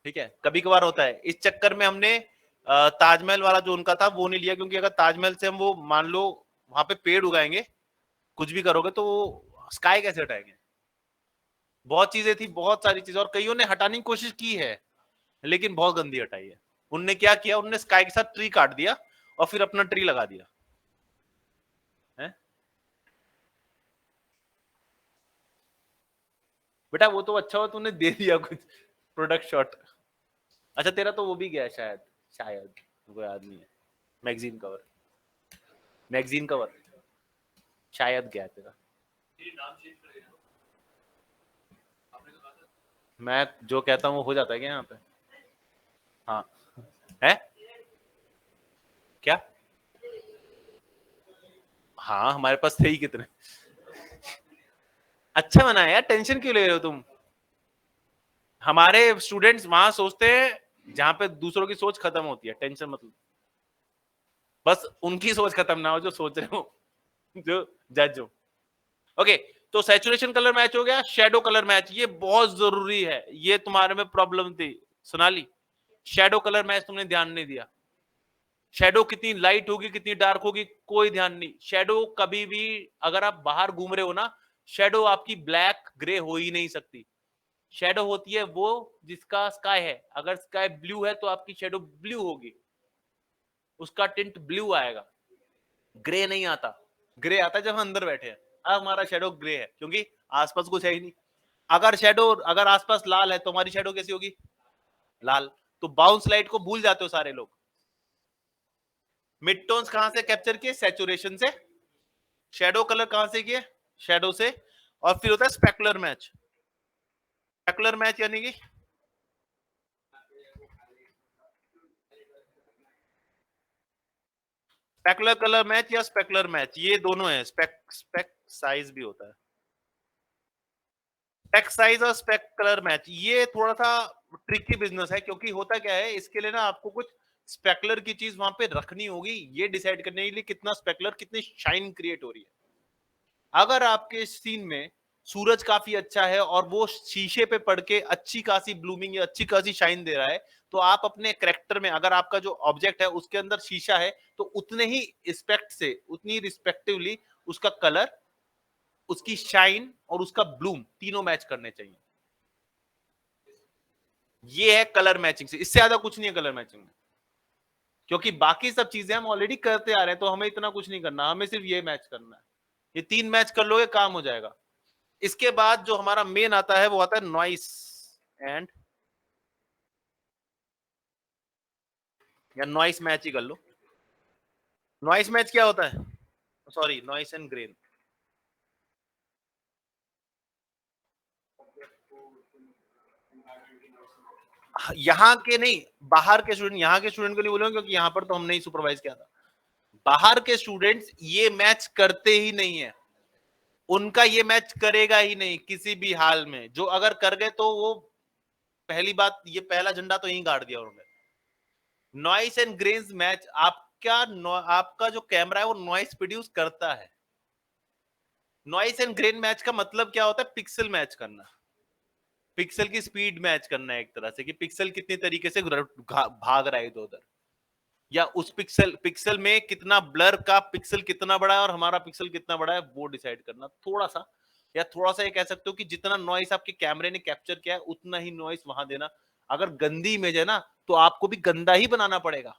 ठीक है, कभी कभार होता है, इस चक्कर में हमने ताजमहल वाला जो उनका था वो नहीं लिया, क्योंकि अगर ताजमहल से हम वो मान लो वहां पे पेड़ उगाएंगे, कुछ भी करोगे तो वो स्काई कैसे हटाएंगे? बहुत चीजें थी, बहुत सारी चीजें, और कईयों ने हटाने की कोशिश की है लेकिन बहुत गंदी हटाई है। उनने क्या किया, उनने स्काई के साथ ट्री काट दिया और फिर अपना ट्री लगा दिया है? बेटा वो तो अच्छा हो तूने दे दिया कुछ प्रोडक्ट शॉट। अच्छा तेरा तो वो भी गया शायद, शायद मुझे याद नहीं है, मैगजीन कवर, मैगजीन कवर शायद गया तेरा। मैं जो कहता हूँ वो हो जाता है क्या यहाँ पे? हाँ है क्या? हाँ हमारे पास थे ही कितने। अच्छा बनाया यार, टेंशन क्यों ले रहे हो तुम? हमारे स्टूडेंट्स वहां सोचते हैं जहां पे दूसरों की सोच खत्म होती है, टेंशन मतलब बस उनकी सोच खत्म ना हो जो सोच रहे हो, जो जज हो। ओके, तो सैचुरेशन कलर मैच हो गया, शेडो कलर मैच, ये बहुत जरूरी है, ये तुम्हारे में प्रॉब्लम थी सोनाली, शेडो कलर मैच तुमने ध्यान नहीं दिया। शेडो कितनी लाइट होगी कितनी डार्क होगी कोई ध्यान नहीं, शेडो कभी भी अगर आप बाहर घूम रहे हो ना, शेडो आपकी ब्लैक ग्रे हो ही नहीं सकती। शेडो होती है वो जिसका स्काई है, अगर स्काई ब्लू है तो आपकी शेडो ब्लू होगी, उसका टिंट ब्लू आएगा, ग्रे नहीं आता। ग्रे आता है जब हम अंदर बैठे हैं, अब हमारा शेडो ग्रे है क्योंकि आसपास कुछ है ही नहीं। अगर शेडो अगर आसपास लाल है तो हमारी शेडो कैसी होगी? लाल। तो बाउंस लाइट को भूल जाते हो सारे लोग। मिड टोन्स कहां से कैप्चर किए? सैचुरेशन से। शेडो कलर कहां से किए? शेडो से। और फिर होता है स्पेकुलर मैच। स्पेकुलर मैच यानी कि स्पेकुलर कलर मैच या स्पेकुलर मैच, ये दोनों है। स्पेक साइज भी होता है, स्पेक साइज और स्पेक कलर मैच, ये थोड़ा सा ट्रिकी बिजनेस है, क्योंकि होता क्या है इसके लिए ना आपको कुछ स्पेकुलर की चीज वहां पे रखनी होगी, ये डिसाइड करने के लिए कितना स्पेकुलर, कितनी शाइन क्रिएट हो रही है। अगर आपके सीन में सूरज काफी अच्छा है और वो शीशे पे पड़ के अच्छी खासी ब्लूमिंग या अच्छी खासी शाइन दे रहा है, तो आप अपने करेक्टर में अगर आपका जो ऑब्जेक्ट है उसके अंदर शीशा है, तो उतने ही रिस्पेक्ट से, उतनी रिस्पेक्टिवली उसका कलर, उसकी शाइन और उसका ब्लूम तीनों मैच करने चाहिए। ये है कलर मैचिंग से, इससे ज्यादा कुछ नहीं है कलर मैचिंग में, क्योंकि बाकी सब चीजें हम ऑलरेडी करते आ रहे हैं, तो हमें इतना कुछ नहीं करना, हमें सिर्फ ये मैच करना है। ये 3 मैच कर लोगे काम हो जाएगा। इसके बाद जो हमारा मेन आता है वो आता है नॉइस एंड, या नॉइस मैच ही कर लो। नॉइस मैच क्या होता है? Sorry, noise and grain. यहाँ के नहीं, बाहर के स्टूडेंट, यहाँ के स्टूडेंट को नहीं बोलूंगा क्योंकि यहाँ पर तो हमने ही सुपरवाइज किया था। बाहर के स्टूडेंट्स ये मैच करते ही नहीं है, उनका ये मैच करेगा ही नहीं किसी भी हाल में, जो अगर कर गए तो वो पहली बात, ये पहला झंडा तो यहीं गाड़ दिया उन्होंने। नॉइस एंड ग्रेन्स मैच, आपका जो कैमरा है वो नॉइस प्रोड्यूस करता है। नॉइस एंड ग्रेन मैच का मतलब क्या होता है? पिक्सल मैच करना। पिक्सल की स्पीड मैच करना है एक तरह से, कि पिक्सल कितनी तरीके से भाग रहा है इधर उधर, या उस पिक्सल में कितना ब्लर का पिक्सल कितना बड़ा है और हमारा पिक्सल कितना बड़ा है वो डिसाइड करना थोड़ा सा, या थोड़ा सा ये कह सकते हो कि जितना नॉइस आपके कैमरे ने कैप्चर किया है उतना ही नॉइस वहां देना। अगर गंदी इमेज है ना तो आपको भी गंदा ही बनाना पड़ेगा।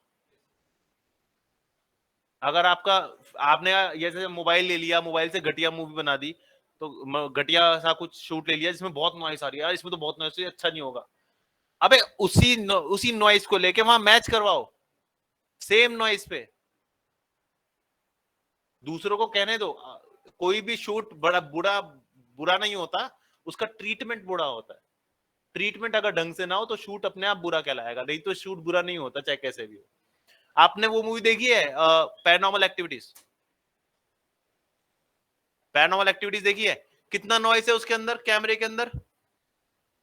अगर आपका आपने जैसे मोबाइल ले लिया, मोबाइल से घटिया मूवी बना दी, तो घटिया सा कुछ शूट ले लिया जिसमें बहुत नॉइस आ रही है, यार इसमें तो बहुत नॉइस है, अच्छा नहीं होगा। अबे उसी नॉइस को लेके वहां मैच करवाओ, सेम नॉइस पे। दूसरों को कहने दो, कोई भी शूट बड़ा बुरा नहीं होता, उसका ट्रीटमेंट बुरा होता है। ट्रीटमेंट अगर ढंग से ना हो तो शूट अपने आप बुरा कहलाएगा, नहीं तो शूट बुरा नहीं होता चाहे कैसे भी हो। आपने वो मूवी देखी है पैरानॉर्मल एक्टिविटीज? पैरानॉर्मल एक्टिविटीज देखी है? कितना नॉइस है उसके अंदर, कैमरे के अंदर?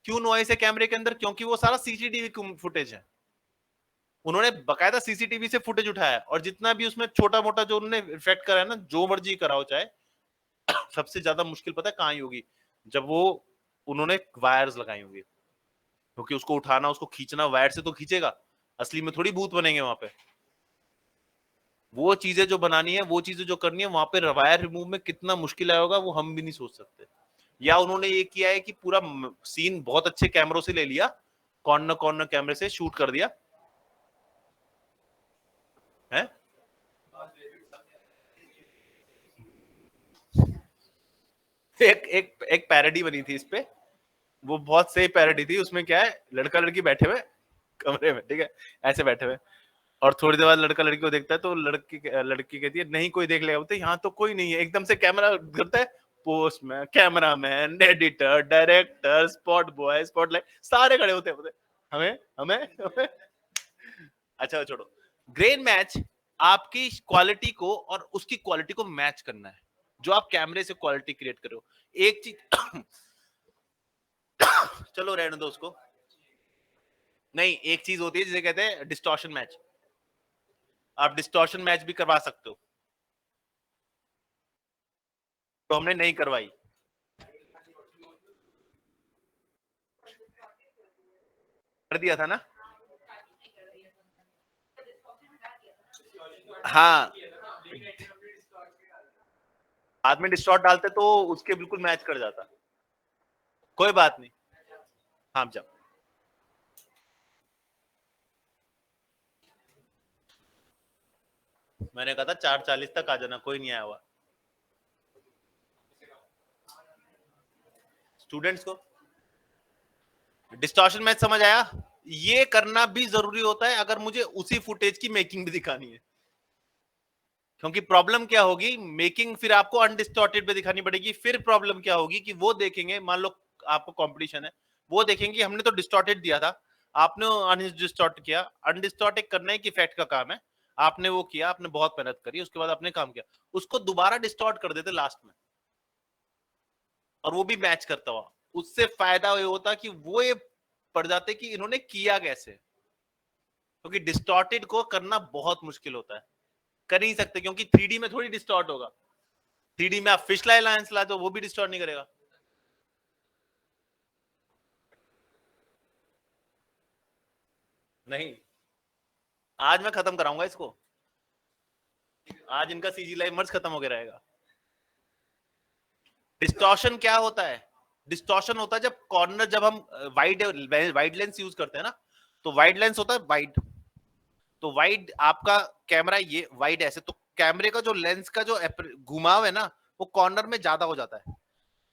क्यों नॉइस है कैमरे के अंदर? क्योंकि वो सारा सीसीटीवी फुटेज है। उन्होंने बकायदा सीसीटीवी से फुटेज उठाया, और जितना भी उसमें छोटा मोटा जो उन्होंने इफेक्ट करा है ना, जो मर्जी कराओ चाहे, सबसे ज्यादा मुश्किल पता है कहां होगी? जब वो उन्होंने वायर्स लगाई होंगी, क्योंकि उसको उठाना, उसको खींचना वायर से तो खींचेगा, असली में थोड़ी भूत बनेंगे वहां पे। वो चीजें जो बनानी है, वो चीजें जो करनी है, वहां पे वायर रिमूव में कितना मुश्किल आया होगा वो हम भी नहीं सोच सकते। या उन्होंने ये किया है कि पूरा सीन बहुत अच्छे कैमरों से ले लिया, कॉर्नर कॉर्नर कैमरे से शूट कर दिया है। एक पैरोडी बनी थी इस पे, वो बहुत सही पैरोडी थी। उसमें क्या है, लड़का लड़की बैठे हुए कमरे में, ठीक है, ऐसे बैठे हुए, और थोड़ी देर बाद लड़का लड़की को देखता है, तो लड़की कहती है नहीं कोई देख लेगा, बोलते यहाँ तो कोई नहीं है। एकदम से कैमरा करता है, postman, cameraman, editor, director, spot boy, spotlight, सारे खड़े होते हैं, बोलते हमें हमें हमें। अच्छा छोड़ो, ग्रेन मैच आपकी क्वालिटी को और उसकी क्वालिटी को मैच करना है, जो आप कैमरे से क्वालिटी क्रिएट करो। एक चीज चलो रहने दो उसको, नहीं एक चीज होती है जिसे कहते हैं डिस्टॉर्शन मैच। आप डिस्टॉर्शन मैच भी करवा सकते हो, तो हमने नहीं करवाई। कर दिया था ना? हाँ, बाद में डिस्टॉर्ट डालते तो उसके बिल्कुल मैच कर जाता। कोई बात नहीं, हाँ जाओ। मैंने कहा था 4:40 तक आ जाना, कोई नहीं आया हुआ स्टूडेंट्स को। डिस्टॉर्शन मैच समझ आया? ये करना भी जरूरी होता है अगर मुझे उसी फुटेज की मेकिंग भी दिखानी है, क्योंकि प्रॉब्लम क्या होगी, मेकिंग फिर आपको अनडिस्टॉर्टेड पे दिखानी पड़ेगी। फिर प्रॉब्लम क्या होगी कि वो देखेंगे, मान लो आपको कंपटीशन है, वो देखेंगे हमने तो डिस्टॉर्टेड दिया था, आपने अनडिस्टॉर्ट किया। अनडिस्टॉर्टेड करना एक इफेक्ट का काम है, आपने वो किया, आपने बहुत मेहनत करी, उसके बाद आपने काम किया, उसको दोबारा डिस्टॉर्ट कर देते लास्ट में, और वो भी मैच करता हुआ। उससे फायदा ये होता कि वो ये पड़ जाते कि इन्होंने किया कैसे, क्योंकि डिस्टॉर्टेड को करना बहुत मुश्किल होता है, कर नहीं सकते, क्योंकि 3D में थोड़ी डिस्टॉर्ट होगा। 3D में आप फिश लाई लाइन्स ला दो, वो भी डिस्टॉर्ट नहीं करेगा। नहीं, आज मैं खत्म कराऊंगा इसको, आज इनका सीजी लाइव मर्ज खत्म हो गया रहेगा। डिस्टॉर्शन क्या होता है? डिस्टॉर्शन होता है जब कॉर्नर, जब हम वाइड लेंस यूज करते हैं ना, तो वाइड लेंस होता है वाइड, तो वाइड आपका कैमरा ये वाइड ऐसे, तो कैमरे का जो लेंस का जो घुमाव है ना, वो कॉर्नर में ज्यादा हो जाता है,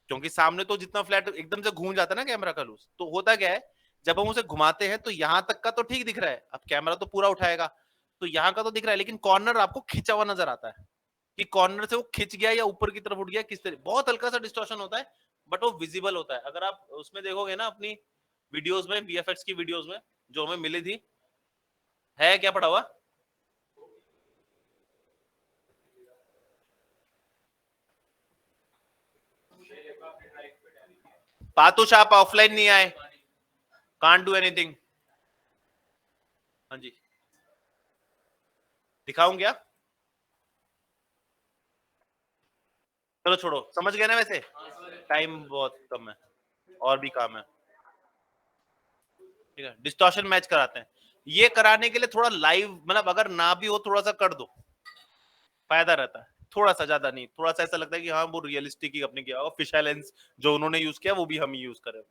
क्योंकि सामने तो जितना फ्लैट एकदम से घूम जाता है ना कैमरा का लूज, तो होता क्या है, जब हम उसे घुमाते हैं तो यहां तक का तो ठीक दिख रहा है, अब कैमरा तो पूरा उठाएगा, तो यहाँ का तो दिख रहा है, लेकिन कॉर्नर आपको खिंचा हुआ नजर आता है, कि कॉर्नर से वो खिंच गया या ऊपर की तरफ उठ गया, किस तरह, बहुत हल्का सा डिस्टॉर्शन होता है, बट वो विजिबल होता है। अगर आप उसमें देखोगे ना अपनी वीडियोस में, वीएफएक्स की वीडियोस में जो हमें मिली थी, है क्या पढ़ा हुआ? पातुष आप ऑफलाइन नहीं आए, कांट डू एनीथिंग। हाँ जी, दिखाऊं क्या? चलो छोड़ो, समझ गए ना? वैसे टाइम बहुत कम है और भी काम है। ठीक है, डिस्टॉर्शन मैच कराते हैं। ये कराने के लिए थोड़ा लाइव, मतलब अगर ना भी हो थोड़ा सा कर दो, फायदा रहता है, थोड़ा सा, ज्यादा नहीं, थोड़ा सा ऐसा लगता है कि हाँ वो रियलिस्टिक ही अपने किया होगा, फिशर लेंस जो उन्होंने यूज किया वो भी हम यूज करें,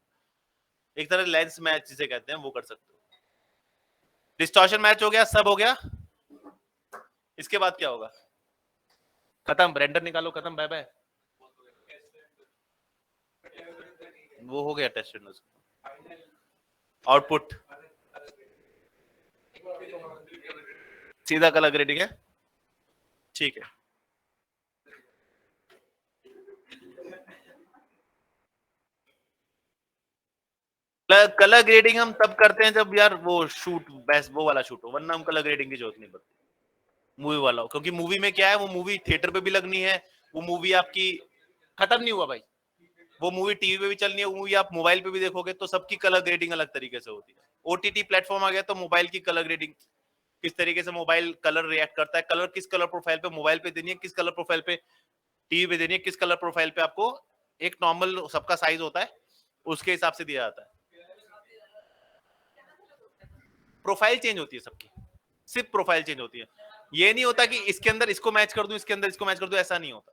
एक तरह लेंस मैच जिसे कहते हैं वो कर सकते हो। डिस्टॉर्शन मैच हो गया, सब हो गया। इसके बाद क्या होगा? खत्म, रेंडर निकालो, खत्म, बाय बाय। वो हो गया टेस्ट आउटपुट, सीधा कलर ग्रेडिंग है, ठीक है। कलर ग्रेडिंग हम तब करते हैं जब यार वो शूट बेस्ट वो वाला शूट हो, वरना हम कलर ग्रेडिंग की जरूरत नहीं पड़ती मूवी वाला हो, क्योंकि मूवी में क्या है, वो मूवी थिएटर पे भी लगनी है, वो मूवी आपकी खत्म नहीं हुआ भाई, वो मूवी टीवी पे भी चलनी है, वो मूवी आप मोबाइल पे भी देखोगे तो सबकी कलर ग्रेडिंग अलग तरीके से होती है। ओटीटी प्लेटफॉर्म आ गया तो मोबाइल की कलर ग्रेडिंग, किस तरीके से मोबाइल कलर रिएक्ट करता है, कलर किस कलर प्रोफाइल पे मोबाइल पे देनी है, किस कलर प्रोफाइल पे टीवी पे देनी है, किस कलर प्रोफाइल पे आपको एक नॉर्मल सबका साइज होता है उसके हिसाब से दिया जाता है। प्रोफाइल चेंज होती है सबकी, सिर्फ प्रोफाइल चेंज होती है, ये नहीं होता कि इसके अंदर इसको मैच कर दूं, इसके अंदर इसको मैच कर दूं, ऐसा नहीं होता।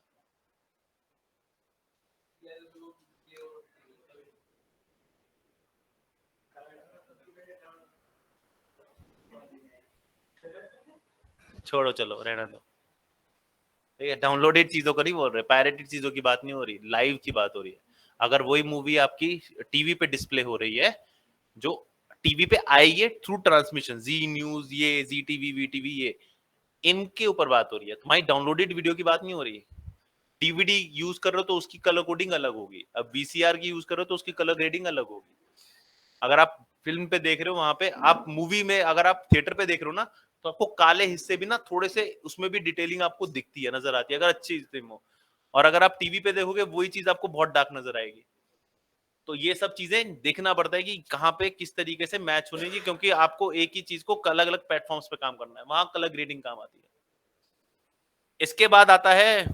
छोड़ो, चलो रहना दो, ठीक है। डाउनलोडेड चीजों का नहीं बोल रहे, पायरेटेड चीजों की बात नहीं हो रही, लाइव की बात हो रही है। अगर वही मूवी आपकी टीवी पे डिस्प्ले हो रही है, जो टीवी पे आई है थ्रू ट्रांसमिशन, जी न्यूज, ये जी टीवी, वी टीवी, ये इनके ऊपर बात हो रही है, तुम्हारी डाउनलोडेड वीडियो की बात नहीं हो रही है। डीवीडी यूज कर रहे हो तो उसकी कलर कोडिंग अलग होगी, अब वीसीआर की यूज कर रहे हो तो उसकी कलर ग्रेडिंग अलग होगी। अगर आप फिल्म पे देख रहे हो, वहां पे आप मूवी में अगर आप थिएटर पे देख रहे हो ना, तो आपको काले हिस्से भी ना थोड़े से उसमें भी डिटेलिंग आपको दिखती है, नजर आती है, अगर अच्छी फिल्म हो। और अगर आप टीवी पे देखोगे वही चीज आपको बहुत डार्क नजर आएगी। तो ये सब चीजें देखना पड़ता है कि कहाँ पे किस तरीके से मैच होनी चाहिए, क्योंकि आपको एक ही चीज को अलग अलग प्लेटफॉर्म्स पे काम करना है, वहां कलर ग्रेडिंग काम आती है। इसके बाद आता है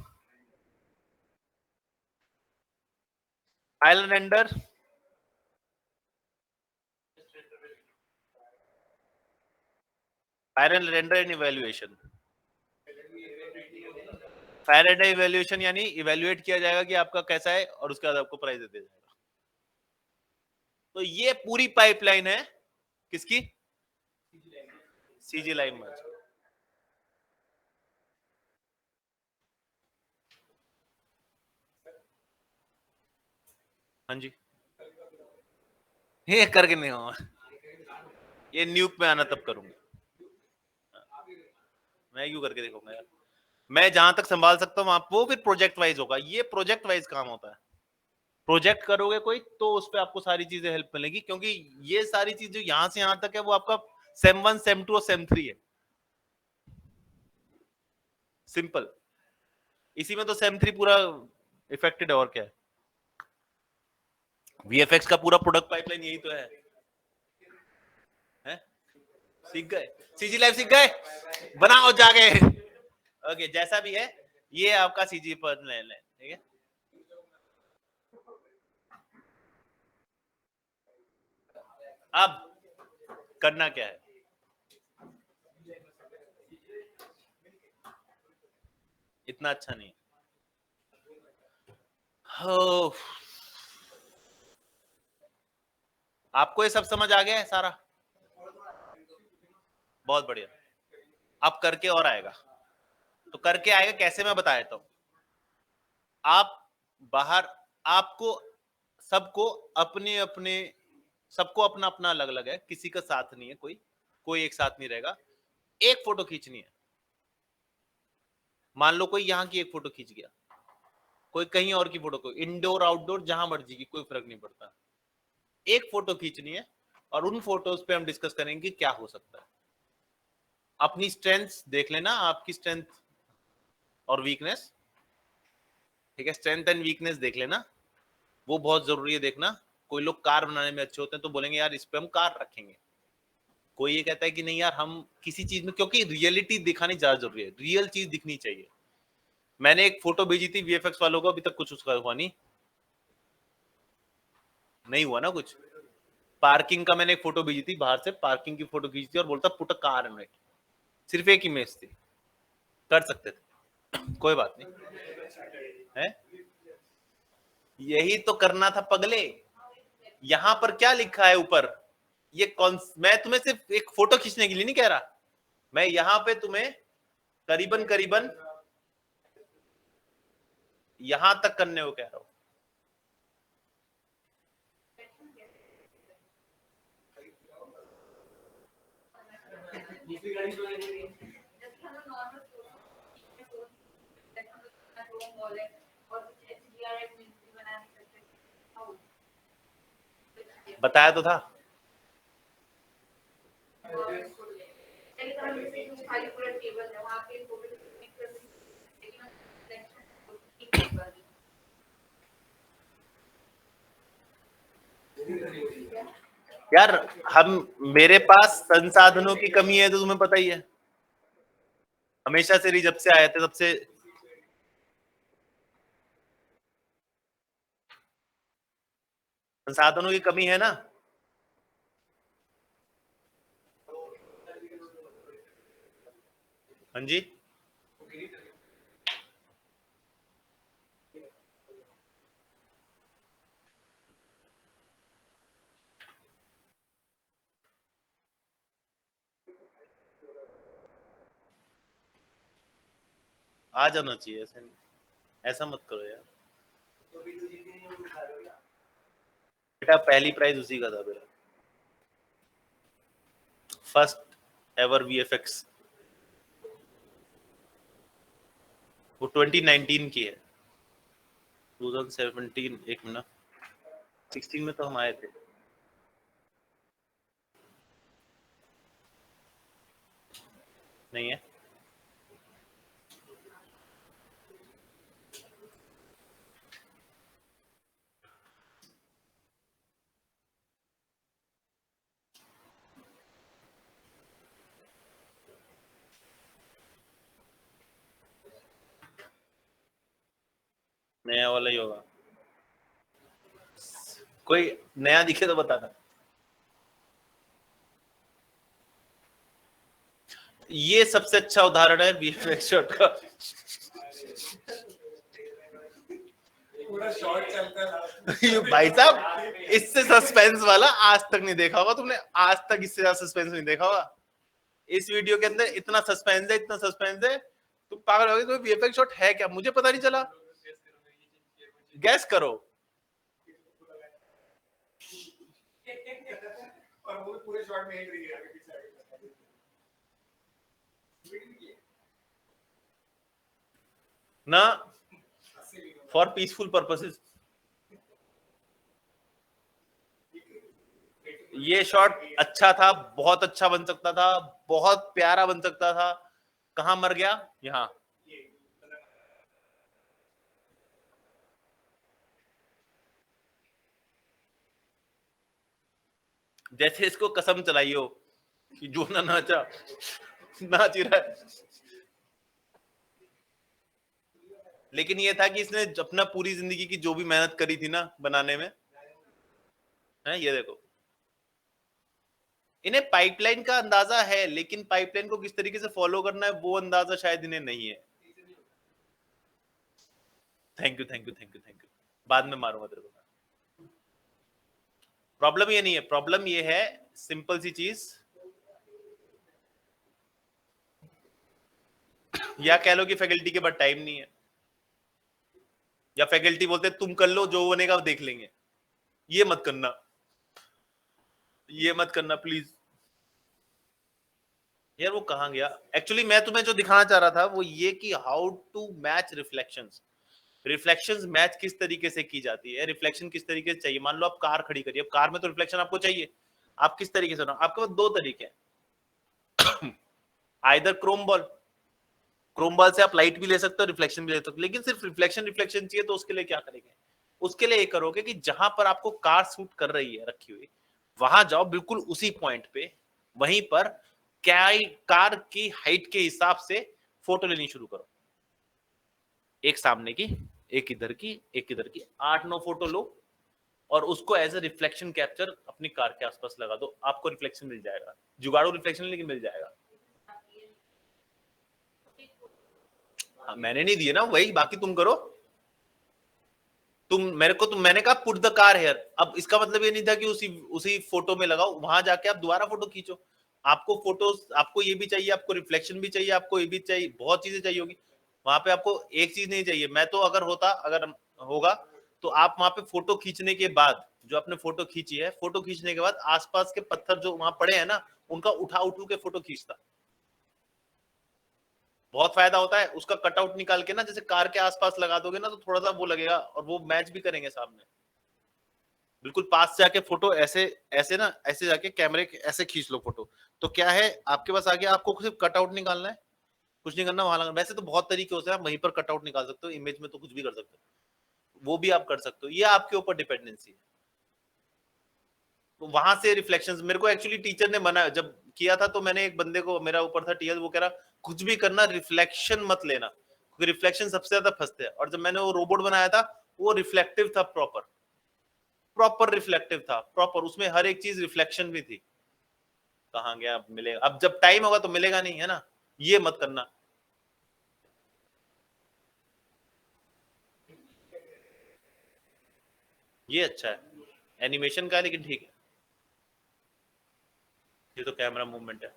file render, file render and evaluation. Fire and evaluation यानी इवैल्यूएट किया जाएगा कि आपका कैसा है, और उसके बाद आपको प्राइस दे दिया जाएगा। तो ये पूरी पाइपलाइन है किसकी? सीजी लाइन मर्ज। हाँ जी, ये करके नहीं हो, ये न्यूक में आना तब करूंगा, मैं क्यों करके देखूंगा यार, मैं जहां तक संभाल सकता हूँ आप, वो फिर प्रोजेक्ट वाइज होगा, ये प्रोजेक्ट वाइज काम होता है। प्रोजेक्ट करोगे कोई तो उस पर आपको सारी चीजें हेल्प मिलेगी, क्योंकि ये सारी चीज जो यहां से यहां तक है वो आपका सेम 1 सेम 2 और सेम 3 है, सिंपल। इसी में तो सेम 3 पूरा इफेक्टेड है, और क्या है। वीएफएक्स का पूरा प्रोडक्ट पाइपलाइन यही तो है, हैं? सीख गए, सीजी लाइव सीख गए, बनाओ जाके। ओके, जैसा भी है, ये आपका सीजी पर ले लें, ठीक है। अब करना क्या है, इतना अच्छा नहीं हो, आपको ये सब समझ आ गया है सारा, बहुत बढ़िया। अब करके और आएगा, तो करके आएगा कैसे, मैं बता देता हूं। आप बाहर, आपको सबको अपने अपने, सबको अपना अपना अलग अलग है, किसी का साथ नहीं है, कोई कोई एक साथ नहीं रहेगा। एक फोटो खींचनी है, मान लो कोई यहाँ की एक फोटो खींच गया, कोई कहीं और की फोटो, कोई इंडोर आउटडोर जहां मर्जी की, कोई फर्क नहीं पड़ता। एक फोटो खींचनी है और उन फोटोज पे हम डिस्कस करेंगे क्या हो सकता है। अपनी स्ट्रेंथ देख लेना, आपकी स्ट्रेंथ और वीकनेस, ठीक है, स्ट्रेंथ एंड वीकनेस देख लेना, वो बहुत जरूरी है देखना। कोई लोग कार बनाने में अच्छे होते हैं तो बोलेंगे यार इस पे हम कार रखेंगे, कोई ये कहता है कि नहीं यार हम किसी चीज में, क्योंकि रियलिटी दिखानी ज्यादा जरूरी है, रियल चीज दिखनी चाहिए। मैंने एक फोटो भेजी थी वीएफएक्स वालों को, अभी तक कुछ उसका हुआ नहीं, नहीं हुआ ना कुछ, पार्किंग का मैंने एक फोटो भेजी थी, बाहर से पार्किंग की फोटो खींची थी और बोलता put a car in it, सिर्फ एक इमेज थी, कर सकते थे, कोई बात नहीं है। यही तो करना था पगले। यहां पर क्या लिखा है ऊपर, ये कौन, मैं तुम्हें सिर्फ एक फोटो खींचने के लिए नहीं कह रहा, मैं यहां पे तुम्हें करीबन करीबन यहां तक करने को कह रहा हूं। बताया तो था। यार हम, मेरे पास संसाधनों की कमी है तो तुम्हें पता ही है, हमेशा से जब से आए थे तब से। संसाधनों की कमी है ना। हाँ जी, आ जाना चाहिए, ऐसे ऐसा मत करो यार। बेटा पहली प्राइज उसी का था मेरा, फर्स्ट एवर वीएफएक्स, वो 2019 की है। 2017, एक मिनट, 16 में तो हम आए थे। नहीं है, नया वाला ही होगा, कोई नया दिखे तो बताना। ये सबसे अच्छा उदाहरण है वीएफएक्स शॉट का। पूरा शॉट चलता है। ये भाई साहब, इससे सस्पेंस वाला आज तक नहीं देखा होगा तुमने, आज तक इससे ज्यादा सस्पेंस नहीं देखा होगा। इस वीडियो के अंदर इतना सस्पेंस है, इतना सस्पेंस है, तुम पागल हो गए। तो वीएफएक्स शॉट है क्या, मुझे पता नहीं चला। गैस करो। और वो पूरे शॉट में एंट्री किया पीछे ना, फॉर पीसफुल पर्पसेस। ये शॉट अच्छा था, बहुत अच्छा बन सकता था, बहुत प्यारा बन सकता था। कहां मर गया, यहाँ। जैसे इसको कसम चलाई हो कि जो ना नाचा नाच ही रहा है। लेकिन ये था कि इसने अपना पूरी जिंदगी की जो भी मेहनत करी थी ना बनाने में, है ये देखो, इन्हें पाइपलाइन का अंदाजा है, लेकिन पाइपलाइन को किस तरीके से फॉलो करना है वो अंदाजा शायद इन्हें नहीं है। Thank you thank you thank you thank you, बाद में मारूंगा तेरे को। प्रॉब्लम ये नहीं है, प्रॉब्लम ये है सिंपल सी चीज, या कह लो कि फैकल्टी के पास टाइम नहीं है, या फैकल्टी बोलते तुम कर लो जो बनेगा देख लेंगे। ये मत करना, ये मत करना प्लीज। यार वो कहां गया, एक्चुअली मैं तुम्हें जो दिखाना चाह रहा था वो ये कि how to match reflections. Reflections match किस तरीके से की जाती है, रिफ्लेक्शन किस तरीके से चाहिए। मान लो आप कार खड़ी करिए, अब कार में तो रिफ्लेक्शन आपको चाहिए, आप किस तरीके से, आपके पास दो तरीके हैं। Either Chrome ball, Chrome ball से आप लाइट भी ले सकते हो, रिफ्लेक्शन भी ले सकते हो, लेकिन सिर्फ रिफ्लेक्शन रिफ्लेक्शन चाहिए तो उसके लिए क्या करेंगे, उसके लिए ये करोगे कि जहां पर आपको कार शूट कर रही है रखी हुई, वहां जाओ बिल्कुल उसी पॉइंट पे, वहीं पर कार की हाइट के हिसाब से फोटो लेनी शुरू करो। एक सामने की, एक इधर की, एक इधर की, 8-9 फोटो लो। और उसको एज अ रिफ्लेक्शन कैप्चर अपनी कार के आसपास लगा दो, आपको रिफ्लेक्शन मिल जाएगा, जुगाड़ू रिफ्लेक्शन लेकिन मिल जाएगा। हाँ, मैंने नहीं दिए ना, वही बाकी तुम करो। मैंने कहा पुट द कार हेयर, अब इसका मतलब ये नहीं था कि उसी फोटो में लगाओ, वहां जाके आप दोबारा फोटो खींचो। आपको फोटोज, आपको ये भी चाहिए, आपको रिफ्लेक्शन भी चाहिए, आपको ये भी चाहिए, बहुत चीजें चाहिए होगी वहां पे। आपको एक चीज नहीं चाहिए। मैं तो अगर होगा तो आप वहां पे फोटो खींचने के बाद, जो आपने फोटो खींची है, फोटो खींचने के बाद आसपास के पत्थर जो वहां पड़े हैं ना, उनका उठा के फोटो खींचता। बहुत फायदा होता है उसका। कटआउट निकाल के ना, जैसे कार के आसपास लगा दोगे ना, तो थोड़ा सा वो लगेगा और वो मैच भी करेंगे सामने। बिल्कुल पास से जाके फोटो ऐसे ऐसे ना, ऐसे जाके कैमरे के ऐसे खींच लो फोटो, तो क्या है आपके पास आ गया। आपको सिर्फ कटआउट निकालना है, कुछ नहीं करना वहां लगाना। वैसे तो बहुत तरीके होते हैं, आप वहीं पर कटआउट निकाल सकते हो, इमेज में तो कुछ भी कर सकते हो, वो भी आप कर सकते हो, ये आपके ऊपर डिपेंडेंसी है। तो वहां से रिफ्लेक्शंस, मेरे को एक्चुअली टीचर ने मना जब किया था, तो मैंने एक बंदे को, मेरा ऊपर था टीएल, वो कह रहा कुछ भी करना रिफ्लेक्शन मत लेना, क्योंकि रिफ्लेक्शन सबसे ज्यादा फंसते हैं। और जब मैंने वो रोबोट बनाया था, वो रिफ्लेक्टिव था, प्रॉपर रिफ्लेक्टिव था, प्रॉपर, उसमें हर एक चीज रिफ्लेक्शन भी थी। कहाँ गया, अब मिलेगा, अब जब टाइम होगा तो मिलेगा नहीं, है ना, ये मत करना। ये अच्छा है, एनिमेशन का है, लेकिन ठीक है, ये तो कैमरा मूवमेंट है।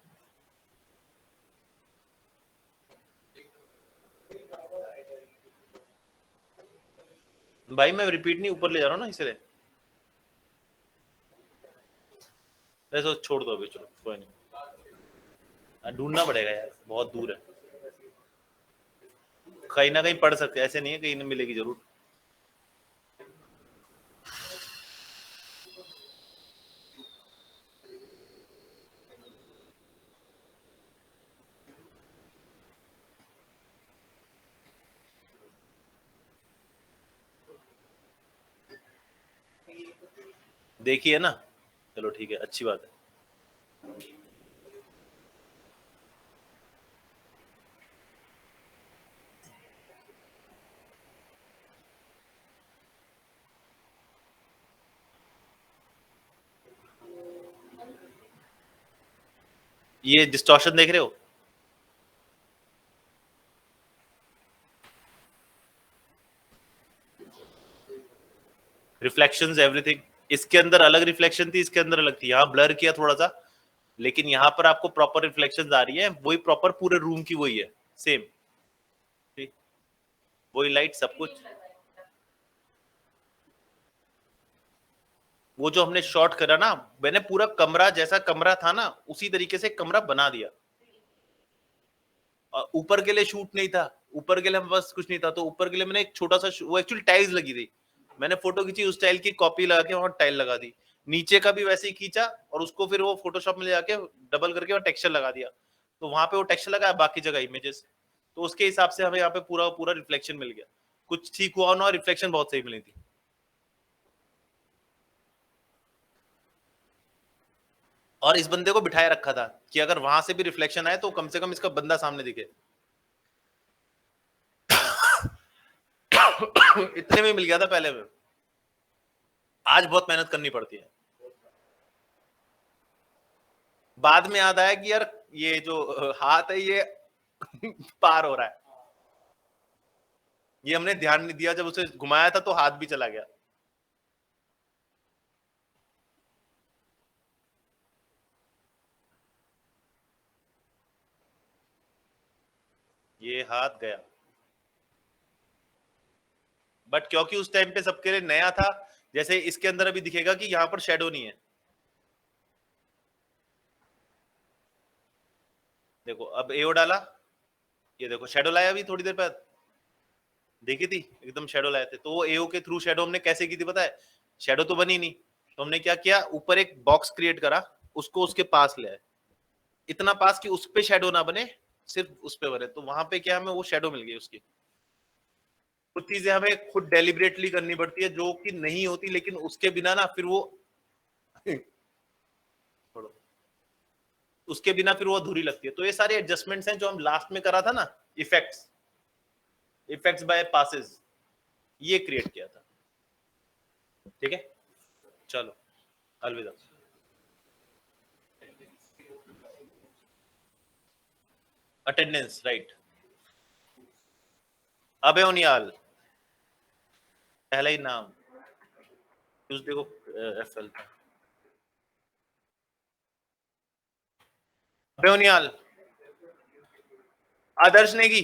भाई मैं रिपीट नहीं ऊपर ले जा रहा हूँ ना, इसलिए वैसे छोड़ दो अभी, चलो कोई नहीं, ढूंढना पड़ेगा यार, बहुत दूर है। कहीं ना कहीं पढ़ सकते, ऐसे नहीं है कहीं नहीं मिलेगी जरूर। देखिए ना, चलो ठीक है, अच्छी बात है। ये डिस्टॉर्शन देख रहे हो, रिफ्लेक्शंस एवरीथिंग। इसके अंदर अलग रिफ्लेक्शन थी, इसके अंदर अलग थी, यहाँ ब्लर किया थोड़ा सा, लेकिन यहाँ पर आपको प्रॉपर रिफ्लेक्शंस आ रही है, वही प्रॉपर पूरे रूम की वही है, सेम वही लाइट सब कुछ। वो जो हमने शॉट करा ना, मैंने पूरा कमरा जैसा कमरा था ना, उसी तरीके से कमरा बना दिया। ऊपर के लिए शूट नहीं था, ऊपर के लिए बस कुछ नहीं था, तो ऊपर के लिए मैंने एक छोटा सा, वो एक्चुअली टाइल्स लगी थी, मैंने फोटो खींची, उस टाइल की कॉपी लगा के वहां टाइल लगा दी। नीचे का भी वैसे ही खींचा, और उसको फिर वो फोटोशॉप में ले जाके डबल करके और टेक्सचर लगा दिया, तो वहां पे वो टेक्सचर लगा, बाकी जगह इमेजेस। तो उसके हिसाब से हमें यहाँ पे पूरा पूरा रिफ्लेक्शन मिल गया। कुछ ठीक हुआ ना, रिफ्लेक्शन बहुत सही मिली थी। और इस बंदे को बिठाए रखा था कि अगर वहां से भी रिफ्लेक्शन आए तो कम से कम इसका बंदा सामने दिखे। इतने में मिल गया था पहले में, आज बहुत मेहनत करनी पड़ती है। बाद में याद आया कि यार ये जो हाथ है ये पार हो रहा है, ये हमने ध्यान नहीं दिया, जब उसे घुमाया था तो हाथ भी चला गया। ये हाथ गया, बट क्योंकि उस टाइम पे सबके लिए नया था, जैसे इसके अंदर अभी दिखेगा कि यहाँ पर शेडो नहीं है, देखो अब एओ डाला, ये देखो शेडो लाया अभी थोड़ी देर बाद, देखी थी एकदम शेडो लाए थे। तो वो एओ के थ्रू शेडो हमने कैसे की थी पता है, शेडो तो बनी नहीं, तो हमने क्या किया, ऊपर एक बॉक्स क्रिएट करा, उसको उसके पास ले आए, इतना पास कि उस पे शेडो ना बने, सिर्फ उस पे बने, तो वहां पे क्या हमें वो शेडो मिल गई उसकी। कुछ चीजें हमें खुद डेलिबरेटली करनी पड़ती है, जो कि नहीं होती, लेकिन उसके बिना ना फिर वो उसके बिना फिर वो अधूरी लगती है। तो ये सारे एडजस्टमेंट्स हैं जो हम लास्ट में करा था ना, इफेक्ट्स बाय पासेस, ये क्रिएट किया था, ठीक है। चलो अलविदा। अटेंडेंस राइट, अबे उनियाल पहला ही नाम, ट्यूसडे को एफएल था। अबे उनियाल, आदर्श नेगी